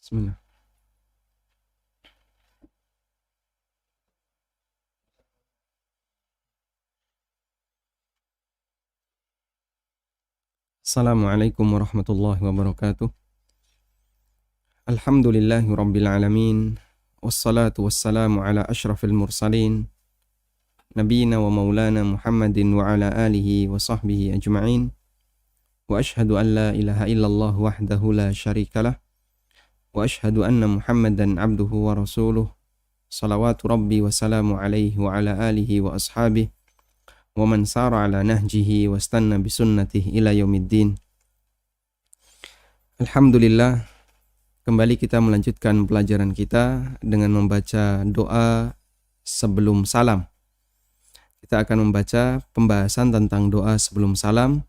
Bismillah. Assalamualaikum warahmatullahi wabarakatuh. Alhamdulillahi rabbil alamin. Wassalatu wassalamu ala ashrafil mursalin. Nabiyina wa maulana Muhammadin wa ala alihi wa sahbihi ajma'in. Wa ashhadu an la ilaha illallah wahdahu la syarikalah. Wa ashhadu anna Muhammadan abduhu wa rasuluh. Salawatu rabbi wa salamu alaihi wa ala alihi wa ashabihi. Wa man sara ala nahjihi wa stanna bisunnatihi ila yaumiddin. Alhamdulillah, kembali kita melanjutkan pelajaran kita dengan membaca doa sebelum salam. Kita akan membaca pembahasan tentang doa sebelum salam.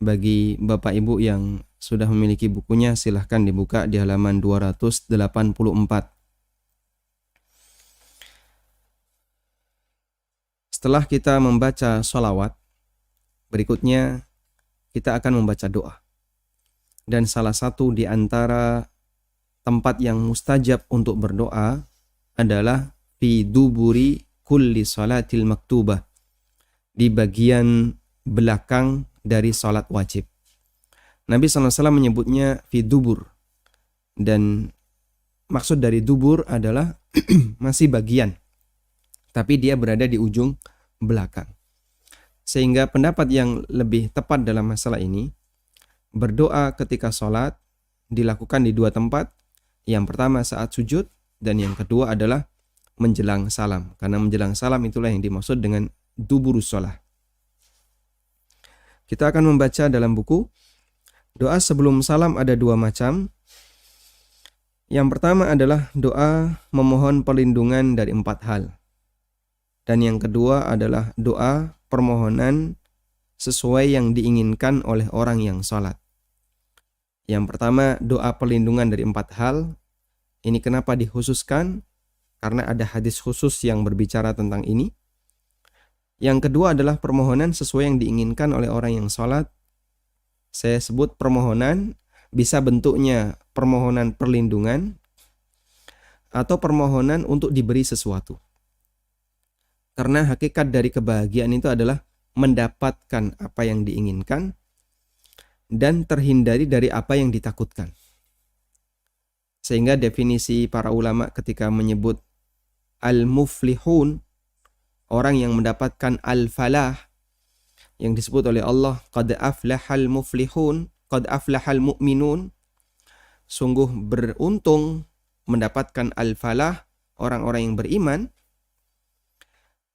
Bagi Bapak Ibu yang sudah memiliki bukunya, silahkan dibuka di halaman 284. Setelah kita membaca sholawat, berikutnya kita akan membaca doa. Dan salah satu di antara tempat yang mustajab untuk berdoa adalah fi duburi kulli salatil maktubah, di bagian belakang dari salat wajib. Nabi SAW menyebutnya fi dubur, dan maksud dari dubur adalah masih bagian, tapi dia berada di ujung belakang. Sehingga pendapat yang lebih tepat dalam masalah ini, berdoa ketika sholat dilakukan di dua tempat. Yang pertama saat sujud, dan yang kedua adalah menjelang salam. Karena menjelang salam itulah yang dimaksud dengan duburus sholat. Kita akan membaca dalam buku. Doa sebelum salam ada dua macam. Yang pertama adalah doa memohon perlindungan dari 4 hal. Dan yang kedua adalah doa permohonan sesuai yang diinginkan oleh orang yang sholat. Yang pertama, doa perlindungan dari 4 hal. Ini kenapa dikhususkan? Karena ada hadis khusus yang berbicara tentang ini. Yang kedua adalah permohonan sesuai yang diinginkan oleh orang yang sholat. Saya sebut permohonan, bisa bentuknya permohonan perlindungan atau permohonan untuk diberi sesuatu. Karena hakikat dari kebahagiaan itu adalah mendapatkan apa yang diinginkan dan terhindari dari apa yang ditakutkan. Sehingga definisi para ulama ketika menyebut al-muflihun, orang yang mendapatkan al-falah, yang disebut oleh Allah, qad aflahal muflihun, qad aflahal mu'minun, sungguh beruntung mendapatkan al-falah, orang-orang yang beriman,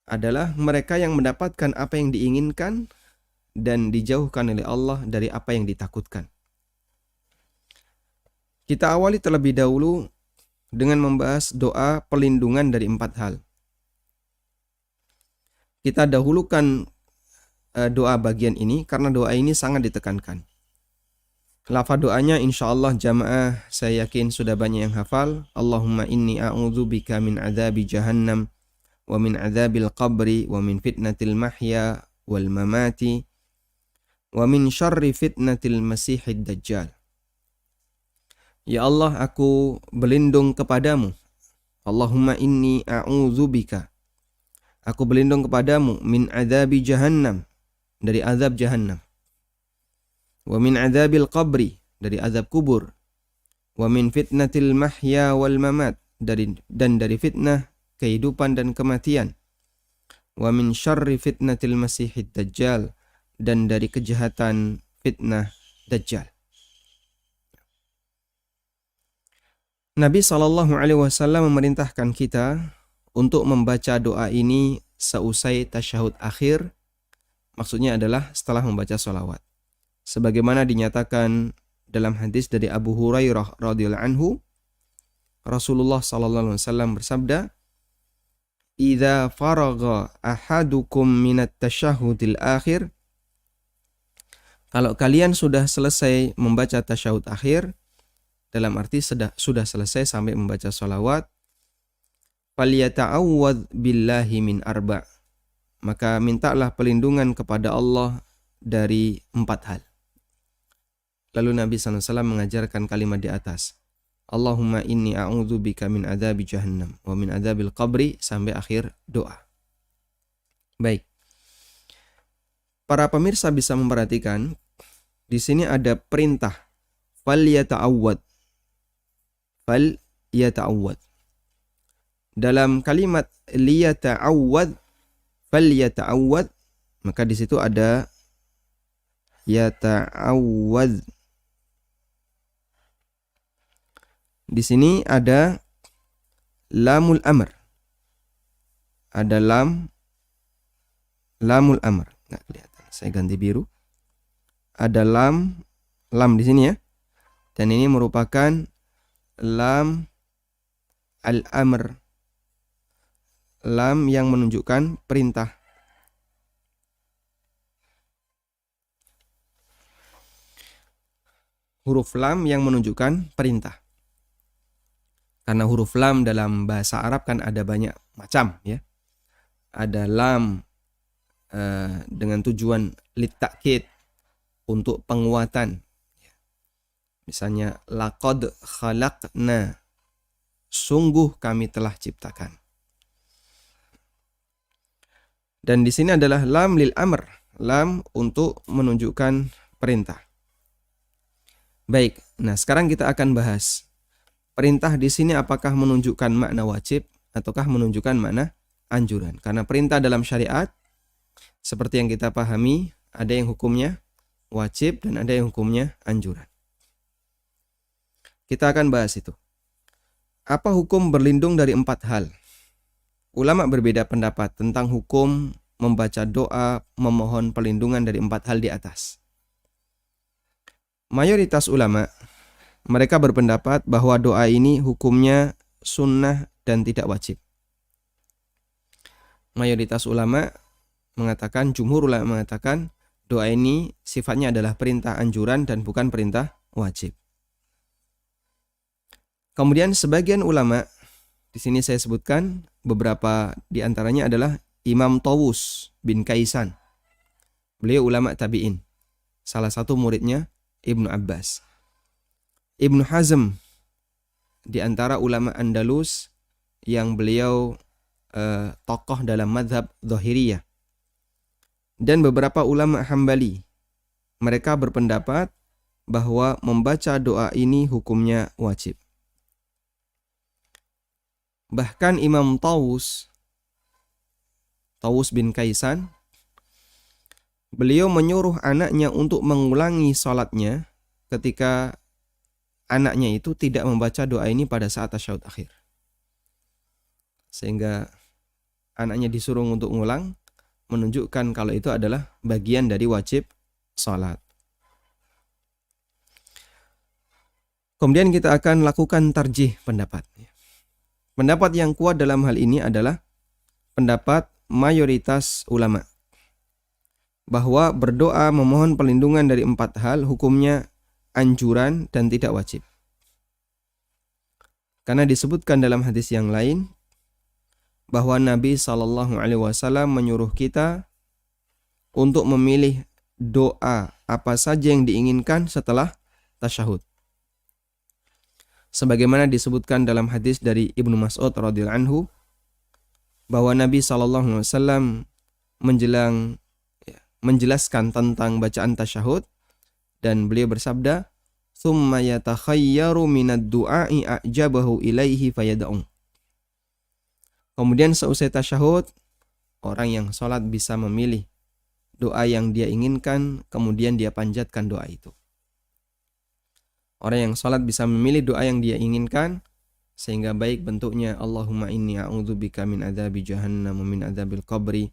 adalah mereka yang mendapatkan apa yang diinginkan dan dijauhkan oleh Allah dari apa yang ditakutkan. Kita awali terlebih dahulu dengan membahas doa perlindungan dari 4 hal. Kita dahulukan doa bagian ini karena doa ini sangat ditekankan. Lafaz doanya insyaallah jamaah saya yakin sudah banyak yang hafal. Allahumma inni a'udzubika min adzabi jahannam wa min adzabil qabri wa min fitnatil mahya wal mamati wa min syarri fitnatil masihid dajjal. Ya Allah, aku berlindung kepadamu. Allahumma inni a'udzubika, aku berlindung kepadamu min adzabi jahannam, dari azab jahannam, wa min adzabil qabri, dari azab kubur, wa min fitnatil mahya wal mamat, dari fitnah kehidupan dan kematian, wa min syarri fitnatil masihid dajjal, dan dari kejahatan fitnah dajjal. Nabi SAW memerintahkan kita untuk membaca doa ini seusai tasyahud akhir, maksudnya adalah setelah membaca sholawat. Sebagaimana dinyatakan dalam hadis dari Abu Hurairah radhiyallahu anhu, Rasulullah SAW bersabda, "Idza faragha ahadukum minat tasyahudil akhir," kalau kalian sudah selesai membaca tasyahud akhir, dalam arti sudah selesai sampai membaca sholawat, "Falyata'awwadz billahi min arba'," maka mintalah perlindungan kepada Allah dari 4 hal. Lalu Nabi SAW mengajarkan kalimat di atas, Allahumma inni a'udzubika min adzabi jahannam wa min adzabil qabri sampai akhir doa. Baik. Para pemirsa bisa memperhatikan di sini ada perintah fal yata'awwad. Fal yata'awwad. Dalam kalimat liyata'awwad, fal yata'awwad, maka di situ ada yata'awwad. Di sini ada lamul amr. Ada lamul amr. Nggak kelihatan. Saya ganti biru. Ada lam di sini ya. Dan ini merupakan lam al-amr. Lam yang menunjukkan perintah. Huruf lam yang menunjukkan perintah. Karena huruf lam dalam bahasa Arab kan ada banyak macam ya. Ada lam dengan tujuan littakkid, untuk penguatan. Misalnya laqad khalaqna, sungguh kami telah ciptakan. Dan di sini adalah lam lil amr, lam untuk menunjukkan perintah. Baik, nah sekarang kita akan bahas perintah di sini apakah menunjukkan makna wajib ataukah menunjukkan makna anjuran. Karena perintah dalam syariat seperti yang kita pahami, ada yang hukumnya wajib dan ada yang hukumnya anjuran. Kita akan bahas itu. Apa hukum berlindung dari 4 hal? Ulama berbeda pendapat tentang hukum membaca doa memohon perlindungan dari 4 hal di atas. Mayoritas ulama mereka berpendapat bahwa doa ini hukumnya sunnah dan tidak wajib. Mayoritas ulama mengatakan, jumhur ulama mengatakan, doa ini sifatnya adalah perintah anjuran dan bukan perintah wajib. Kemudian sebagian ulama, di sini saya sebutkan beberapa di antaranya adalah Imam Tawus bin Kaisan. Beliau ulama tabi'in. Salah satu muridnya Ibnu Abbas. Ibnu Hazm di antara ulama Andalus yang beliau tokoh dalam mazhab Zahiriyah. Dan beberapa ulama Hambali, mereka berpendapat bahwa membaca doa ini hukumnya wajib. Bahkan Imam Tawus bin Kaisan, beliau menyuruh anaknya untuk mengulangi sholatnya ketika anaknya itu tidak membaca doa ini pada saat tasyahud akhir. Sehingga anaknya disuruh untuk ngulang, menunjukkan kalau itu adalah bagian dari wajib sholat. Kemudian kita akan lakukan tarjih pendapat. Pendapat yang kuat dalam hal ini adalah pendapat mayoritas ulama. Bahwa berdoa memohon perlindungan dari 4 hal hukumnya anjuran dan tidak wajib. Karena disebutkan dalam hadis yang lain bahwa Nabi SAW menyuruh kita untuk memilih doa apa saja yang diinginkan setelah tasyahud. Sebagaimana disebutkan dalam hadis dari Ibnu Mas'ud radhiyallahu anhu bahwa Nabi SAW menjelaskan tentang bacaan tasyahud. Dan beliau bersabda, "Tsumma yatakhayyaru minad du'a'i a'jabahu ilaihi fayad'u." Kemudian seusai tasyahud, orang yang sholat bisa memilih doa yang dia inginkan, kemudian dia panjatkan doa itu. Orang yang sholat bisa memilih doa yang dia inginkan, sehingga baik bentuknya Allahumma inni a'udzubika min adzabi jahannam wa min adzabil qabri,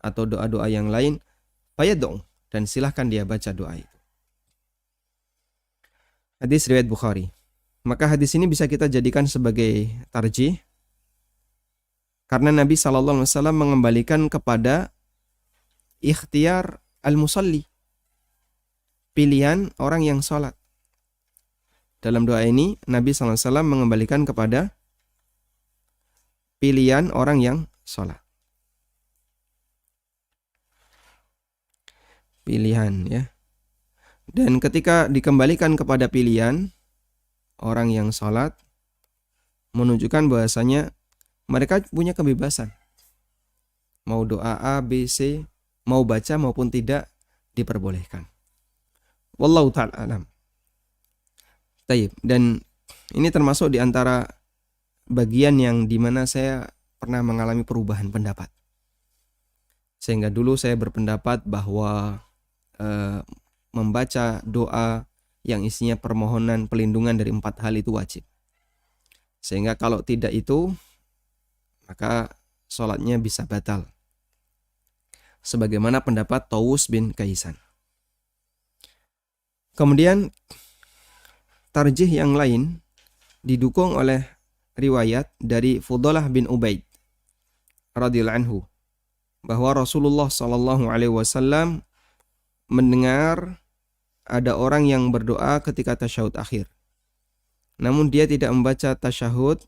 atau doa-doa yang lain, fayad'u, dan silahkan dia baca doa itu. Hadis riwayat Bukhari. Maka hadis ini bisa kita jadikan sebagai tarjih karena Nabi SAW mengembalikan kepada ikhtiar al-musalli, pilihan orang yang sholat. Dalam doa ini Nabi SAW mengembalikan kepada pilihan orang yang sholat. Pilihan ya. Dan ketika dikembalikan kepada pilihan, orang yang salat menunjukkan bahwasanya mereka punya kebebasan. Mau doa A, B, C, mau baca maupun tidak diperbolehkan. Wallahu ta'ala alam. Taib. Dan ini termasuk di antara bagian yang dimana saya pernah mengalami perubahan pendapat. Sehingga dulu saya berpendapat bahwa membaca doa yang isinya permohonan pelindungan dari 4 hal itu wajib. Sehingga kalau tidak itu, maka sholatnya bisa batal. Sebagaimana pendapat Tawus bin Kaisan. Kemudian tarjih yang lain didukung oleh riwayat dari Fudalah bin Ubaid radhiyallahu anhu bahwa Rasulullah sallallahu alaihi wasallam mendengar ada orang yang berdoa ketika tasyahud akhir. Namun dia tidak membaca tasyahud,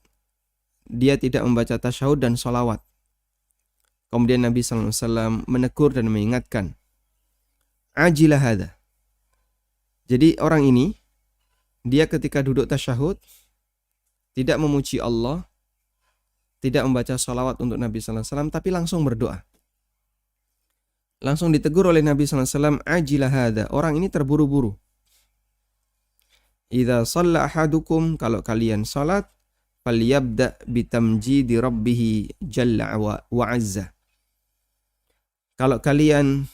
dan sholawat. Kemudian Nabi sallallahu alaihi wasallam menegur dan mengingatkan, "Ajilah hadza." Jadi orang ini, dia ketika duduk tasyahud tidak memuji Allah, tidak membaca sholawat untuk Nabi sallallahu alaihi wasallam, tapi langsung berdoa. Langsung ditegur oleh Nabi sallallahu alaihi wasallam, "Ajilah hadza." Orang ini terburu-buru. "Idza shalla ahadukum," kalau kalian salat, "falyabda bitamjidi rabbih jalla wa azza." Kalau kalian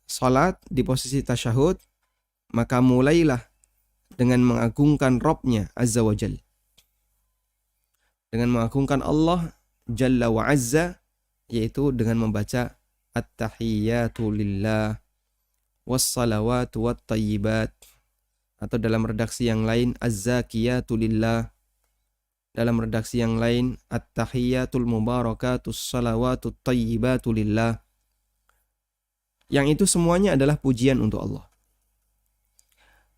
salat di posisi tasyahud, maka mulailah dengan mengagungkan Rabb-nya azza wa jalla. Dengan mengagungkan Allah jalla wa azza, yaitu dengan membaca at-tahiyyatu lillah was-salawatu wat-tayyibat, atau dalam redaksi yang lain az-zakiyatu lillah, dalam redaksi yang lain at-tahiyyatul mubarakatus salawatut tayyibatu lillah. Yang itu semuanya adalah pujian untuk Allah.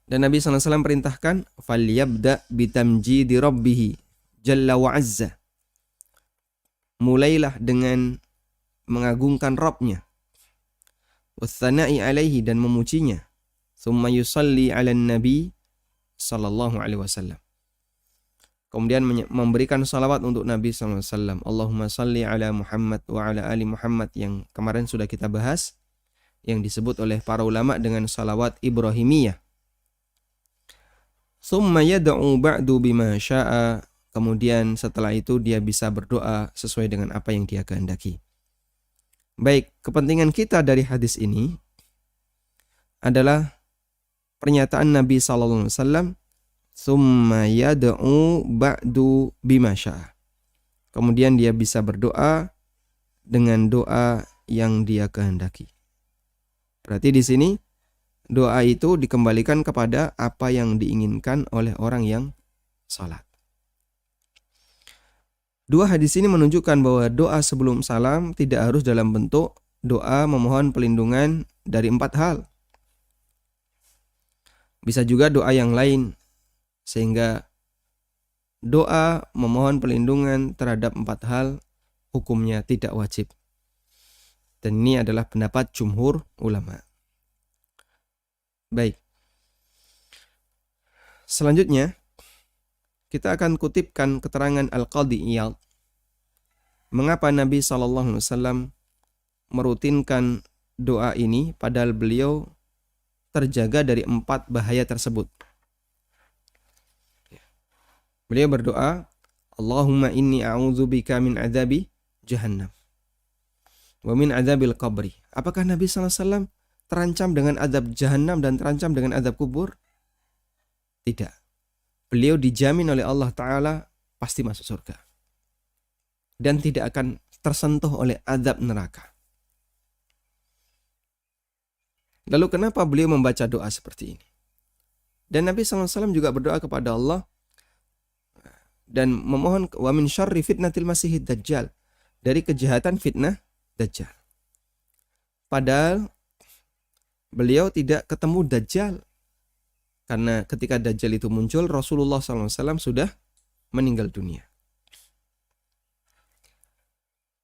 Dan Nabi SAW perintahkan falyabda bitamjidi rabbih jalla wa azza. Mulailah dengan mengagungkan Rabb-nya, wassana'i alaihi, dan memujinya, thumma yusalli ala nabi sallallahu alaihi wasallam. Kemudian memberikan salawat untuk Nabi sallallahu alaihi wasallam. Allahumma salli ala Muhammad wa ala ali Muhammad, yang kemarin sudah kita bahas, yang disebut oleh para ulama dengan salawat Ibrahimiyah. Thumma yad'u ba'du bima sya'a. Kemudian setelah itu dia bisa berdoa sesuai dengan apa yang dia kehendaki. Baik, kepentingan kita dari hadis ini adalah pernyataan Nabi sallallahu alaihi wasallam, "Tsumma yad'u ba'du bima sya'a." Kemudian dia bisa berdoa dengan doa yang dia kehendaki. Berarti di sini doa itu dikembalikan kepada apa yang diinginkan oleh orang yang salat. Dua hadis ini menunjukkan bahwa doa sebelum salam tidak harus dalam bentuk doa memohon pelindungan dari 4 hal. Bisa juga doa yang lain, sehingga doa memohon pelindungan terhadap 4 hal hukumnya tidak wajib. Dan ini adalah pendapat jumhur ulama. Baik. Selanjutnya, kita akan kutipkan keterangan Al-Qadhi Iyad. Mengapa Nabi SAW merutinkan doa ini padahal beliau terjaga dari 4 bahaya tersebut. Beliau berdoa, Allahumma inni a'udzubika min adzabi jahannam wa min adzabil qabri. Apakah Nabi SAW terancam dengan azab jahannam dan terancam dengan azab kubur? Tidak. Beliau dijamin oleh Allah Ta'ala pasti masuk surga. Dan tidak akan tersentuh oleh azab neraka. Lalu kenapa beliau membaca doa seperti ini? Dan Nabi SAW juga berdoa kepada Allah dan memohon wa min syarri fitnatil masihid dajjal, dari kejahatan fitnah Dajjal. Padahal beliau tidak ketemu Dajjal. Karena ketika Dajjal itu muncul, Rasulullah SAW sudah meninggal dunia.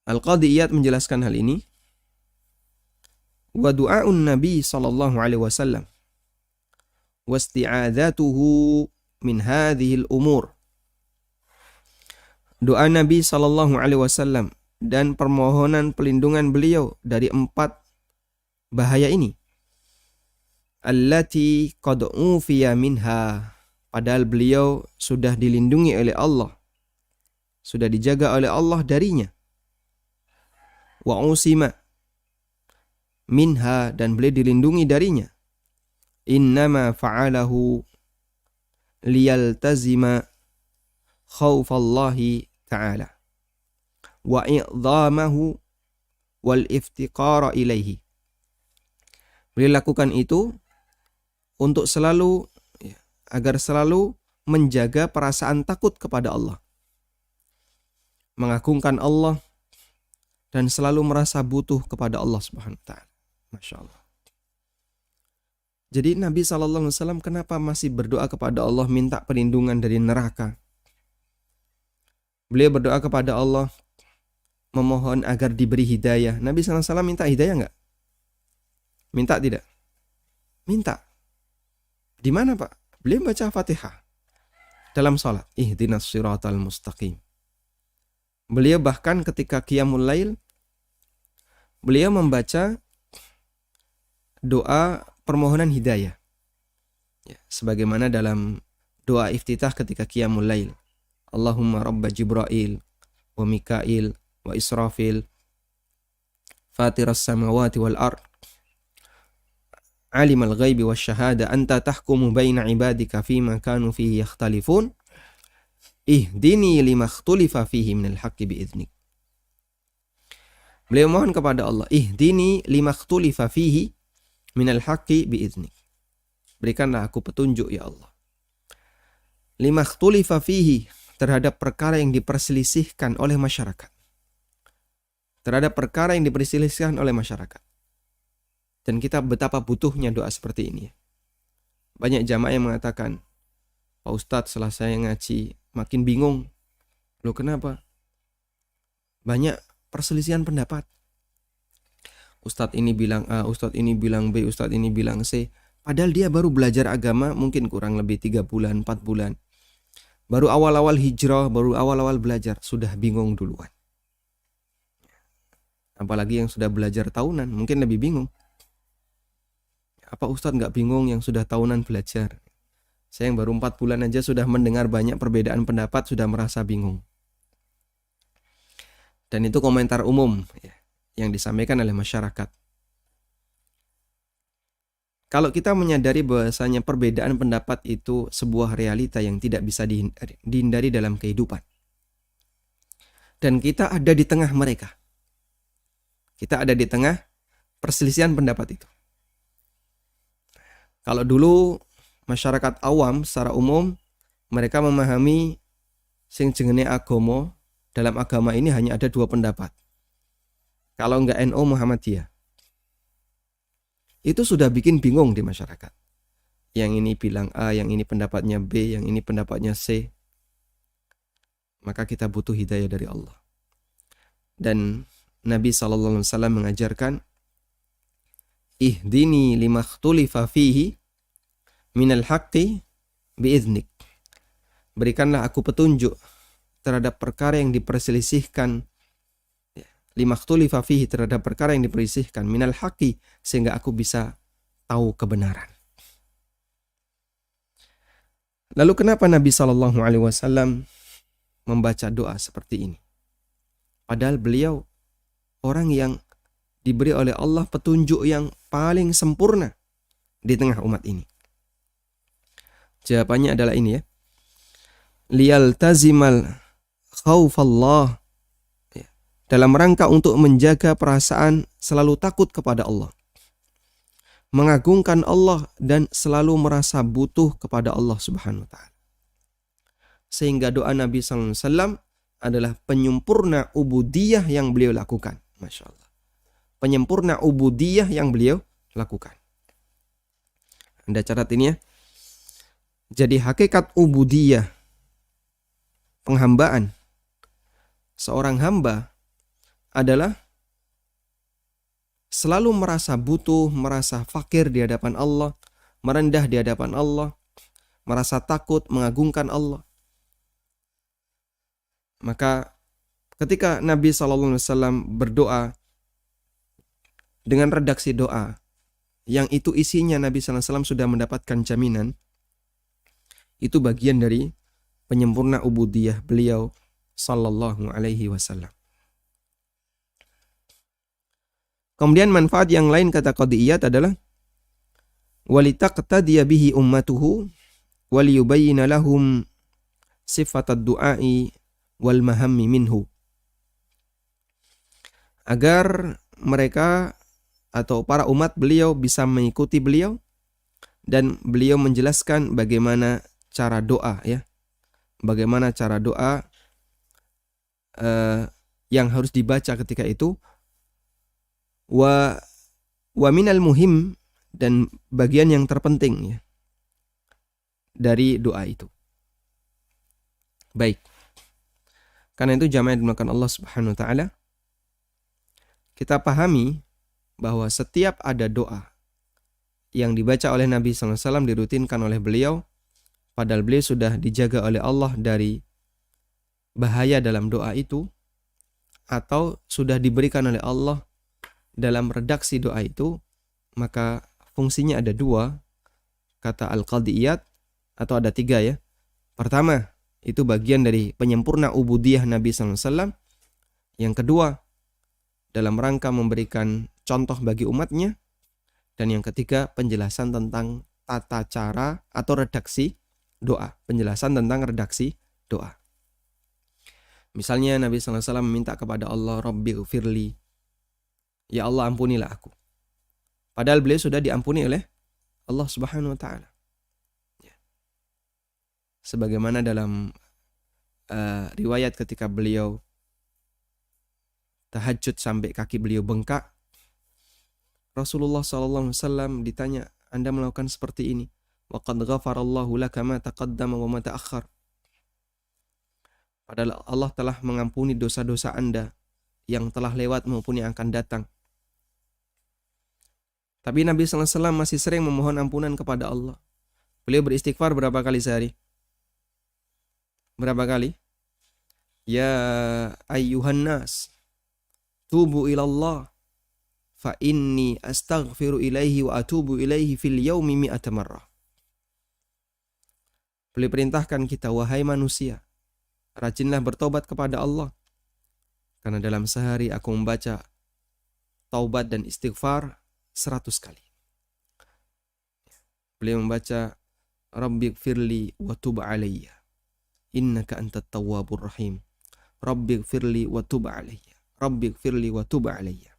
Al-Qadhi Iyad menjelaskan hal ini. Wa du'aun Nabi sallallahu alaihi wasallam wasti'adzatuhu min hadhil umur. Doa Nabi SAW dan permohonan pelindungan beliau dari 4 bahaya ini. Allati qad ufiya minha, padahal beliau sudah dilindungi oleh Allah, sudah dijaga oleh Allah darinya. Wa usima minha, dan beliau dilindungi darinya. Innama fa'alahu liyaltazima khawfallahi ta'ala wa i'dhamahu wal iftiqara ilaihi. Beliau lakukan itu untuk selalu, agar selalu menjaga perasaan takut kepada Allah, mengagungkan Allah, dan selalu merasa butuh kepada Allah Subhanahu wa ta'ala. Masya Allah. Jadi Nabi SAW kenapa masih berdoa kepada Allah minta perlindungan dari neraka? Beliau berdoa kepada Allah memohon agar diberi hidayah. Nabi SAW minta hidayah enggak? Minta tidak? Minta. Di mana Pak? Beliau baca Fatihah dalam salat. Ihdinas siratal mustaqim. Beliau bahkan ketika qiyamul lail, beliau membaca doa permohonan hidayah. Ya, sebagaimana dalam doa iftitah ketika qiyamul lail. Allahumma rabba Jibril wa Mikail wa Israfil fatiras samawati wal ard alimal ghaibi wasyahada anta tahkumu baina ibadika fima kanu fihi yakhtalifun ihdini lima ikhtulifa fihi minal haqqi biiznik. Beliau mohon kepada Allah, ihdini lima ikhtulifa fihi minal haqqi biiznik. Berikanlah aku petunjuk ya Allah. Lima ikhtulifa fihi, terhadap perkara yang diperselisihkan oleh masyarakat. Terhadap perkara yang diperselisihkan oleh masyarakat. Dan kita betapa butuhnya doa seperti ini. Banyak jamaah yang mengatakan, Pak Ustadz setelah saya ngaji makin bingung. Loh kenapa? Banyak perselisihan pendapat. Ustadz ini bilang A, Ustadz ini bilang B, Ustadz ini bilang C. Padahal dia baru belajar agama mungkin kurang lebih 3 bulan, 4 bulan. Baru awal-awal hijrah, baru awal-awal belajar, sudah bingung duluan. Apalagi yang sudah belajar tahunan, mungkin lebih bingung. Apa Ustadz nggak bingung yang sudah tahunan belajar? Saya yang baru 4 bulan aja sudah mendengar banyak perbedaan pendapat, sudah merasa bingung. Dan itu komentar umum ya, yang disampaikan oleh masyarakat. Kalau kita menyadari bahwasanya perbedaan pendapat itu sebuah realita yang tidak bisa dihindari dalam kehidupan. Dan kita ada di tengah mereka. Kita ada di tengah perselisihan pendapat itu. Kalau dulu masyarakat awam secara umum mereka memahami sing jenenge agama, dalam agama ini hanya ada 2 pendapat. Kalau enggak NU Muhammadiyah. Itu sudah bikin bingung di masyarakat. Yang ini bilang A, yang ini pendapatnya B, yang ini pendapatnya C. Maka kita butuh hidayah dari Allah. Dan Nabi SAW mengajarkan, ihdini lima ikhtulifa fihi minal haqqi biiznik. Berikanlah aku petunjuk terhadap perkara yang diperselisihkan, lima ikhtulifa fihi, terhadap perkara yang diperselisihkan, minal haqqi, sehingga aku bisa tahu kebenaran. Lalu kenapa Nabi SAW membaca doa seperti ini? Padahal beliau orang yang diberi oleh Allah petunjuk yang paling sempurna di tengah umat ini. Jawabannya adalah ini ya. Liyaltazimal khawfallah, dalam rangka untuk menjaga perasaan selalu takut kepada Allah, mengagungkan Allah, dan selalu merasa butuh kepada Allah Subhanahu wa ta'ala. Sehingga doa Nabi SAW adalah penyempurna ubudiyah yang beliau lakukan. Masya Allah. Penyempurna ubudiyah yang beliau lakukan. Anda catat ini ya. Jadi hakikat ubudiyah, penghambaan seorang hamba adalah selalu merasa butuh, merasa fakir di hadapan Allah, merendah di hadapan Allah, merasa takut, mengagungkan Allah. Maka ketika Nabi SAW berdoa dengan redaksi doa yang itu isinya Nabi SAW sudah mendapatkan jaminan, itu bagian dari penyempurna ubudiyah beliau sallallahu alaihi wasallam. Kemudian manfaat yang lain kata Qadiyat adalah walitaqtadiya bihi ummatuhu waliyubayyina lahum sifatad du'ai wal mahammi minhu. Agar mereka atau para umat beliau bisa mengikuti beliau dan beliau menjelaskan bagaimana cara doa, ya. Bagaimana cara doa yang harus dibaca ketika itu. Wa minal muhim, dan bagian yang terpenting, ya, dari doa itu. Baik. Karena itu jamaah yang dimuliakan Allah Subhanahu wa taala, kita pahami bahwa setiap ada doa yang dibaca oleh Nabi SAW, dirutinkan oleh beliau, padahal beliau sudah dijaga oleh Allah dari bahaya dalam doa itu, atau sudah diberikan oleh Allah dalam redaksi doa itu, maka fungsinya ada dua, kata Al-Qadiyat, atau ada tiga, ya. Pertama, itu bagian dari penyempurna ubudiyah Nabi SAW. Yang kedua, dalam rangka memberikan contoh bagi umatnya. Dan yang ketiga, penjelasan tentang tata cara atau redaksi doa. Penjelasan tentang redaksi doa. Misalnya Nabi SAW meminta kepada Allah, Rabbighfirli, ya Allah ampunilah aku. Padahal beliau sudah diampuni oleh Allah Subhanahu wa taala. Ya. Sebagaimana dalam riwayat ketika beliau tahajud sampai kaki beliau bengkak, Rasulullah SAW ditanya, Anda melakukan seperti ini? Wa qad ghafarallahu laka ma taqaddama wa ma ta'akhkhar. Padahal Allah telah mengampuni dosa-dosa Anda yang telah lewat maupun yang akan datang. Tapi Nabi SAW masih sering memohon ampunan kepada Allah. Beliau beristighfar berapa kali sehari? Berapa kali? Ya ayyuhan nas, tubu ilallah, fa inni astaghfiru ilaihi wa atubu ilaihi fil yaumi mi'ata marrah. Beliau perintahkan kita, wahai manusia, rajinlah bertobat kepada Allah, karena dalam sehari aku membaca taubat dan istighfar 100 kali. Beliau membaca Rabbighfirli wa tub alayya innaka antat tawwabur rahim. Rabbighfirli wa tub alayya. Rabbighfirli wa tub alayya.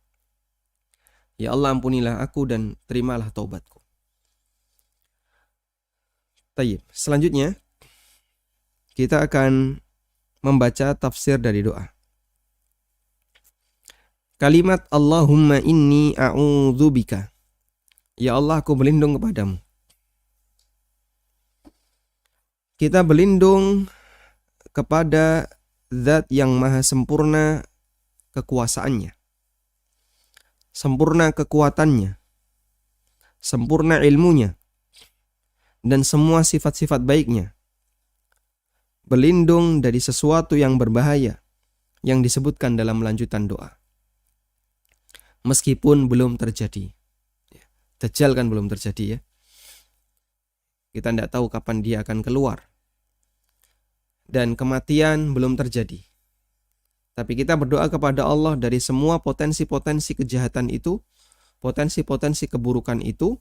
Ya Allah, ampunilah aku dan terimalah taubatku. Tayyib. Selanjutnya kita akan membaca tafsir dari doa. Kalimat Allahumma inni a'udzubika. Ya Allah, aku berlindung kepadamu. Kita berlindung kepada Zat yang maha sempurna kekuasaannya, sempurna kekuatannya, sempurna ilmunya, dan semua sifat-sifat baiknya. Berlindung dari sesuatu yang berbahaya yang disebutkan dalam lanjutan doa. Meskipun belum terjadi. Dajjal kan belum terjadi, ya. Kita tidak tahu kapan dia akan keluar. Dan kematian belum terjadi. Tapi kita berdoa kepada Allah dari semua potensi-potensi kejahatan itu, potensi-potensi keburukan itu,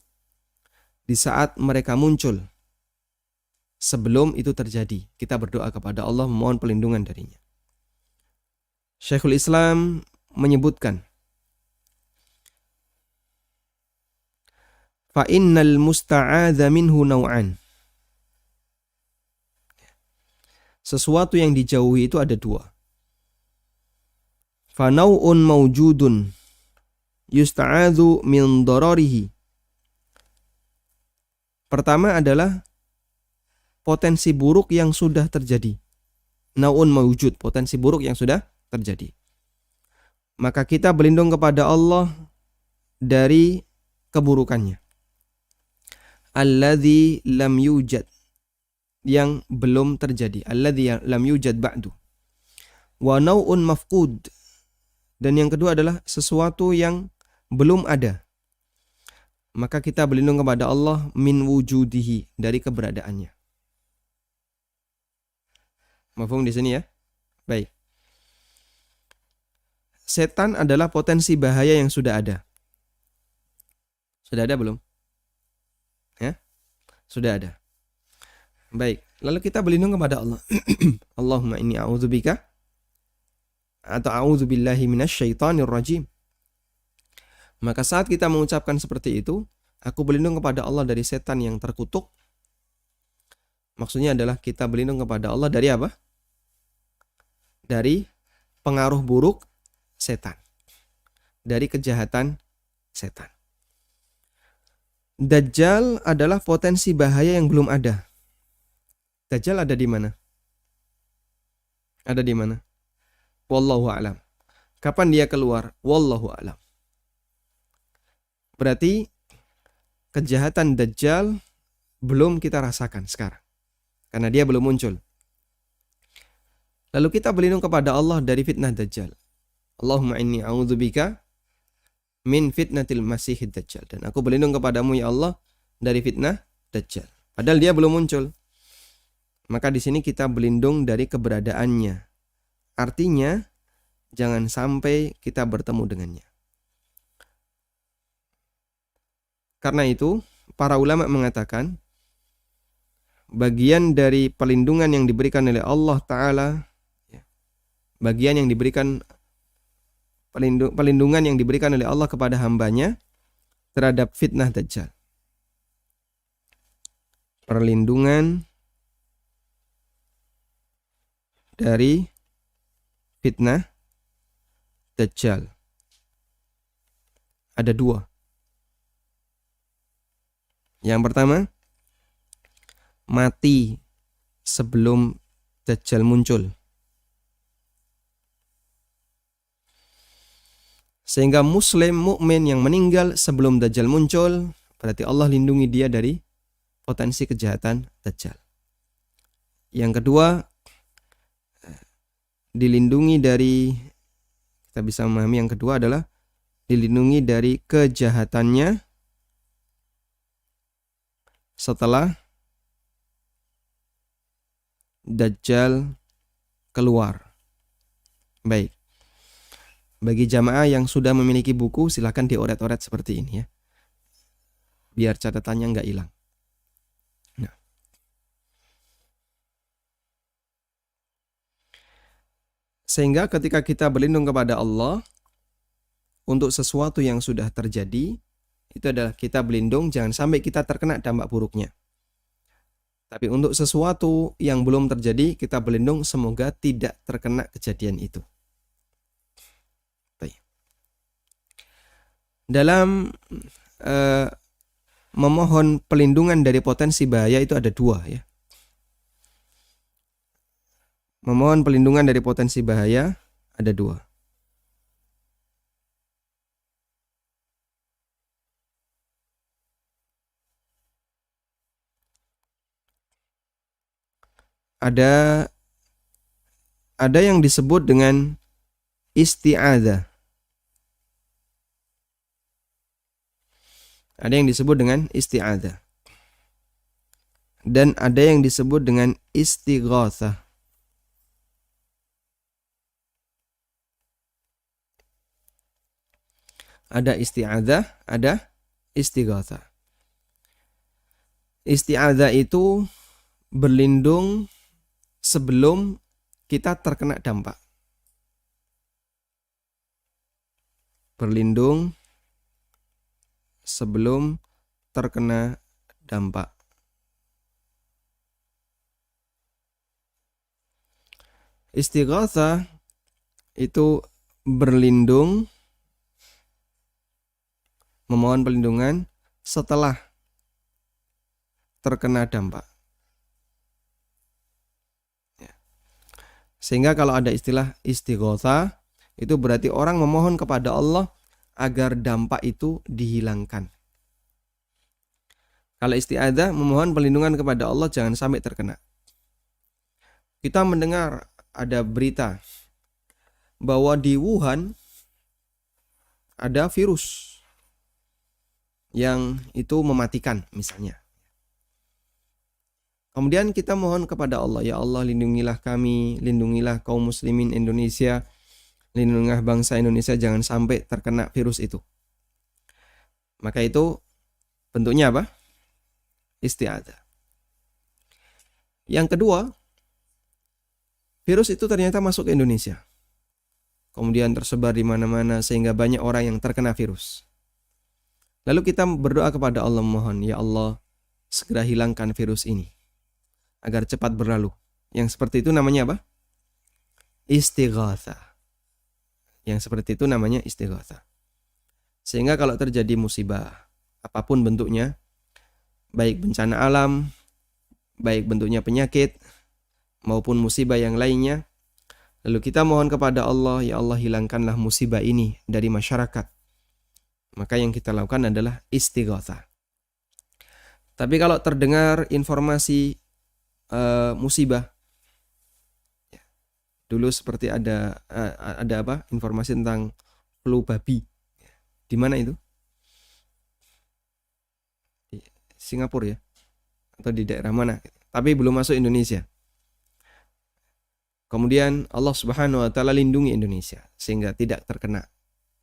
di saat mereka muncul. Sebelum itu terjadi, kita berdoa kepada Allah memohon perlindungan darinya. Syekhul Islam menyebutkan, fa innal musta'adza minhu naw'an. Sesuatu yang dijauhi itu ada dua. Fa naw'un mawjudun yusta'adzu min dararihi. Pertama adalah potensi buruk yang sudah terjadi. Naw'un mawjud, potensi buruk yang sudah terjadi. Maka kita berlindung kepada Allah dari keburukannya. Alladzi lam yujad, yang belum terjadi, alladzi lam yujad ba'du. Wa nau'un mafqud, dan yang kedua adalah sesuatu yang belum ada. Maka kita berlindung kepada Allah min wujudihi, dari keberadaannya. Mafhum di sini ya? Baik. Setan adalah potensi bahaya yang sudah ada. Sudah ada belum? Ya? Sudah ada. Baik, lalu kita berlindung kepada Allah. Allahumma inni a'udzubika atau a'udzubillahi minasyaitonir rajim. Maka saat kita mengucapkan seperti itu, aku berlindung kepada Allah dari setan yang terkutuk. Maksudnya adalah kita berlindung kepada Allah dari apa? Dari pengaruh buruk setan. Dari kejahatan setan. Dajjal adalah potensi bahaya yang belum ada. Dajjal ada di mana? Ada di mana? Wallahu a'lam. Kapan dia keluar? Wallahu a'lam. Berarti kejahatan Dajjal belum kita rasakan sekarang. Karena dia belum muncul. Lalu kita berlindung kepada Allah dari fitnah Dajjal. Allahumma inni a'udzubika min fitnatil masihid Dajjal. Dan aku berlindung kepadamu ya Allah dari fitnah Dajjal. Padahal dia belum muncul. Maka di sini kita berlindung dari keberadaannya. Artinya jangan sampai kita bertemu dengannya. Karena itu para ulama mengatakan bagian dari perlindungan yang diberikan oleh Allah Ta'ala, bagian yang diberikan perlindungan yang diberikan oleh Allah kepada hambanya terhadap fitnah Dajjal. Perlindungan dari fitnah Dajjal ada dua. Yang pertama, mati sebelum Dajjal muncul. Sehingga muslim mukmin yang meninggal sebelum Dajjal muncul, berarti Allah lindungi dia dari potensi kejahatan Dajjal. Yang kedua, dilindungi dari, kita bisa memahami yang kedua adalah dilindungi dari kejahatannya setelah Dajjal keluar. Baik. Bagi jamaah yang sudah memiliki buku, silakan dioret-oret seperti ini ya. Biar catatannya nggak hilang. Nah. Sehingga ketika kita berlindung kepada Allah untuk sesuatu yang sudah terjadi, itu adalah kita berlindung jangan sampai kita terkena dampak buruknya. Tapi untuk sesuatu yang belum terjadi, kita berlindung semoga tidak terkena kejadian itu. Baik. Dalam memohon pelindungan dari potensi bahaya itu ada dua ya. Memohon pelindungan dari potensi bahaya ada dua. Ada yang disebut dengan isti'adzah. Ada yang disebut dengan isti'adzah. Dan ada yang disebut dengan istighatsah. Ada isti'adzah, ada istighatsah. Isti'adzah itu berlindung sebelum kita terkena dampak. Berlindung sebelum terkena dampak. Istighatsah itu berlindung, memohon perlindungan setelah terkena dampak. Sehingga kalau ada istilah istighatsah, itu berarti orang memohon kepada Allah agar dampak itu dihilangkan. Kalau isti'adzah, memohon perlindungan kepada Allah jangan sampai terkena. kita mendengar ada berita bahwa di Wuhan ada virus yang itu mematikan misalnya. Kemudian kita mohon kepada Allah, ya Allah lindungilah kami, lindungilah kaum muslimin Indonesia, lindungilah bangsa Indonesia jangan sampai terkena virus itu. Maka itu bentuknya apa? Isti'adzah. Yang kedua, virus itu ternyata masuk ke Indonesia. Kemudian tersebar di mana-mana sehingga banyak orang yang terkena virus. Lalu kita berdoa kepada Allah, mohon, ya Allah segera hilangkan virus ini agar cepat berlalu. Yang seperti itu namanya apa? Istighatsah. Yang seperti itu namanya istighatsah. Sehingga kalau terjadi musibah apapun bentuknya, baik bencana alam, baik bentuknya penyakit maupun musibah yang lainnya, lalu kita mohon kepada Allah, ya Allah hilangkanlah musibah ini dari masyarakat. Maka yang kita lakukan adalah istighatsah. Tapi kalau terdengar informasi musibah, ya, dulu seperti ada apa? Informasi tentang flu babi. Di mana itu? Di Singapura ya? Atau di daerah mana? Tapi belum masuk Indonesia. Kemudian Allah Subhanahu wa taala lindungi Indonesia sehingga tidak terkena,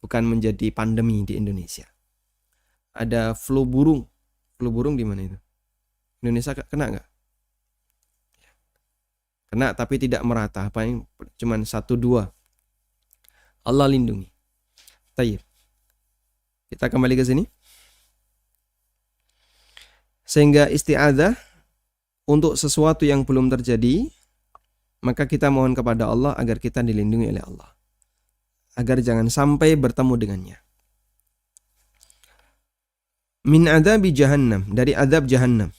bukan menjadi pandemi di Indonesia. Ada flu burung. Flu burung di mana itu? Indonesia kena nggak? Kena tapi tidak merata, paling cuma 1-2. Allah lindungi. Tayyib. Kita kembali ke sini. Sehingga isti'adzah untuk sesuatu yang belum terjadi, maka kita mohon kepada Allah agar kita dilindungi oleh Allah, agar jangan sampai bertemu dengannya. Min adzabi jahannam, dari azab jahannam.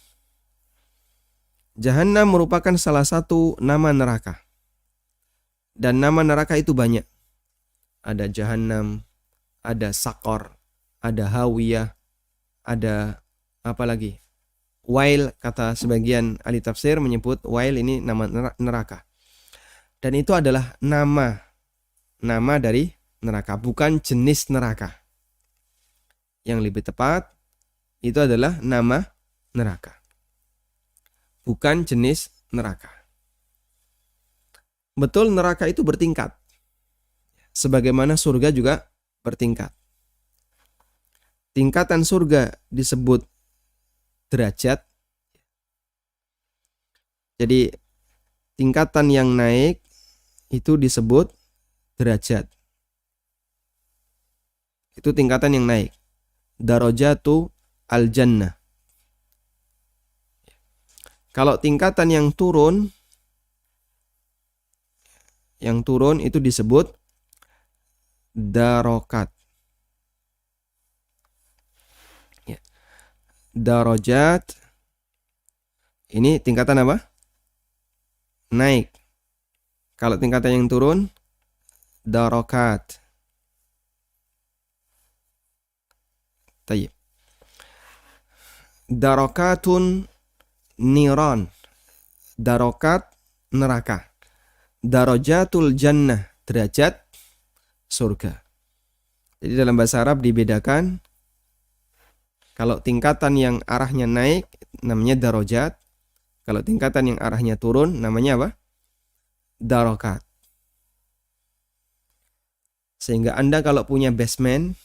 Jahannam merupakan salah satu nama neraka. Dan nama neraka itu banyak. Ada jahannam, ada sakor, ada hawiyah, ada apa lagi? Wail, kata sebagian ahli tafsir menyebut wail ini nama neraka. Dan itu adalah nama dari neraka, bukan jenis neraka. Yang lebih tepat itu adalah nama neraka, bukan jenis neraka. Betul, neraka itu bertingkat, sebagaimana surga juga bertingkat. Tingkatan surga disebut derajat. Jadi tingkatan yang naik itu disebut derajat. Itu tingkatan yang naik. Darajatu al-jannah. Kalau tingkatan yang turun itu disebut darokat. Ya. Darajat ini tingkatan apa? Naik. Kalau tingkatan yang turun, darokat. Tayyib. Darokatun niran. Darokat neraka. Darajatul jannah, derajat surga. Jadi dalam bahasa Arab dibedakan. Kalau tingkatan yang arahnya naik namanya darajat. Kalau tingkatan yang arahnya turun namanya apa? Darokat. Sehingga Anda kalau punya basement,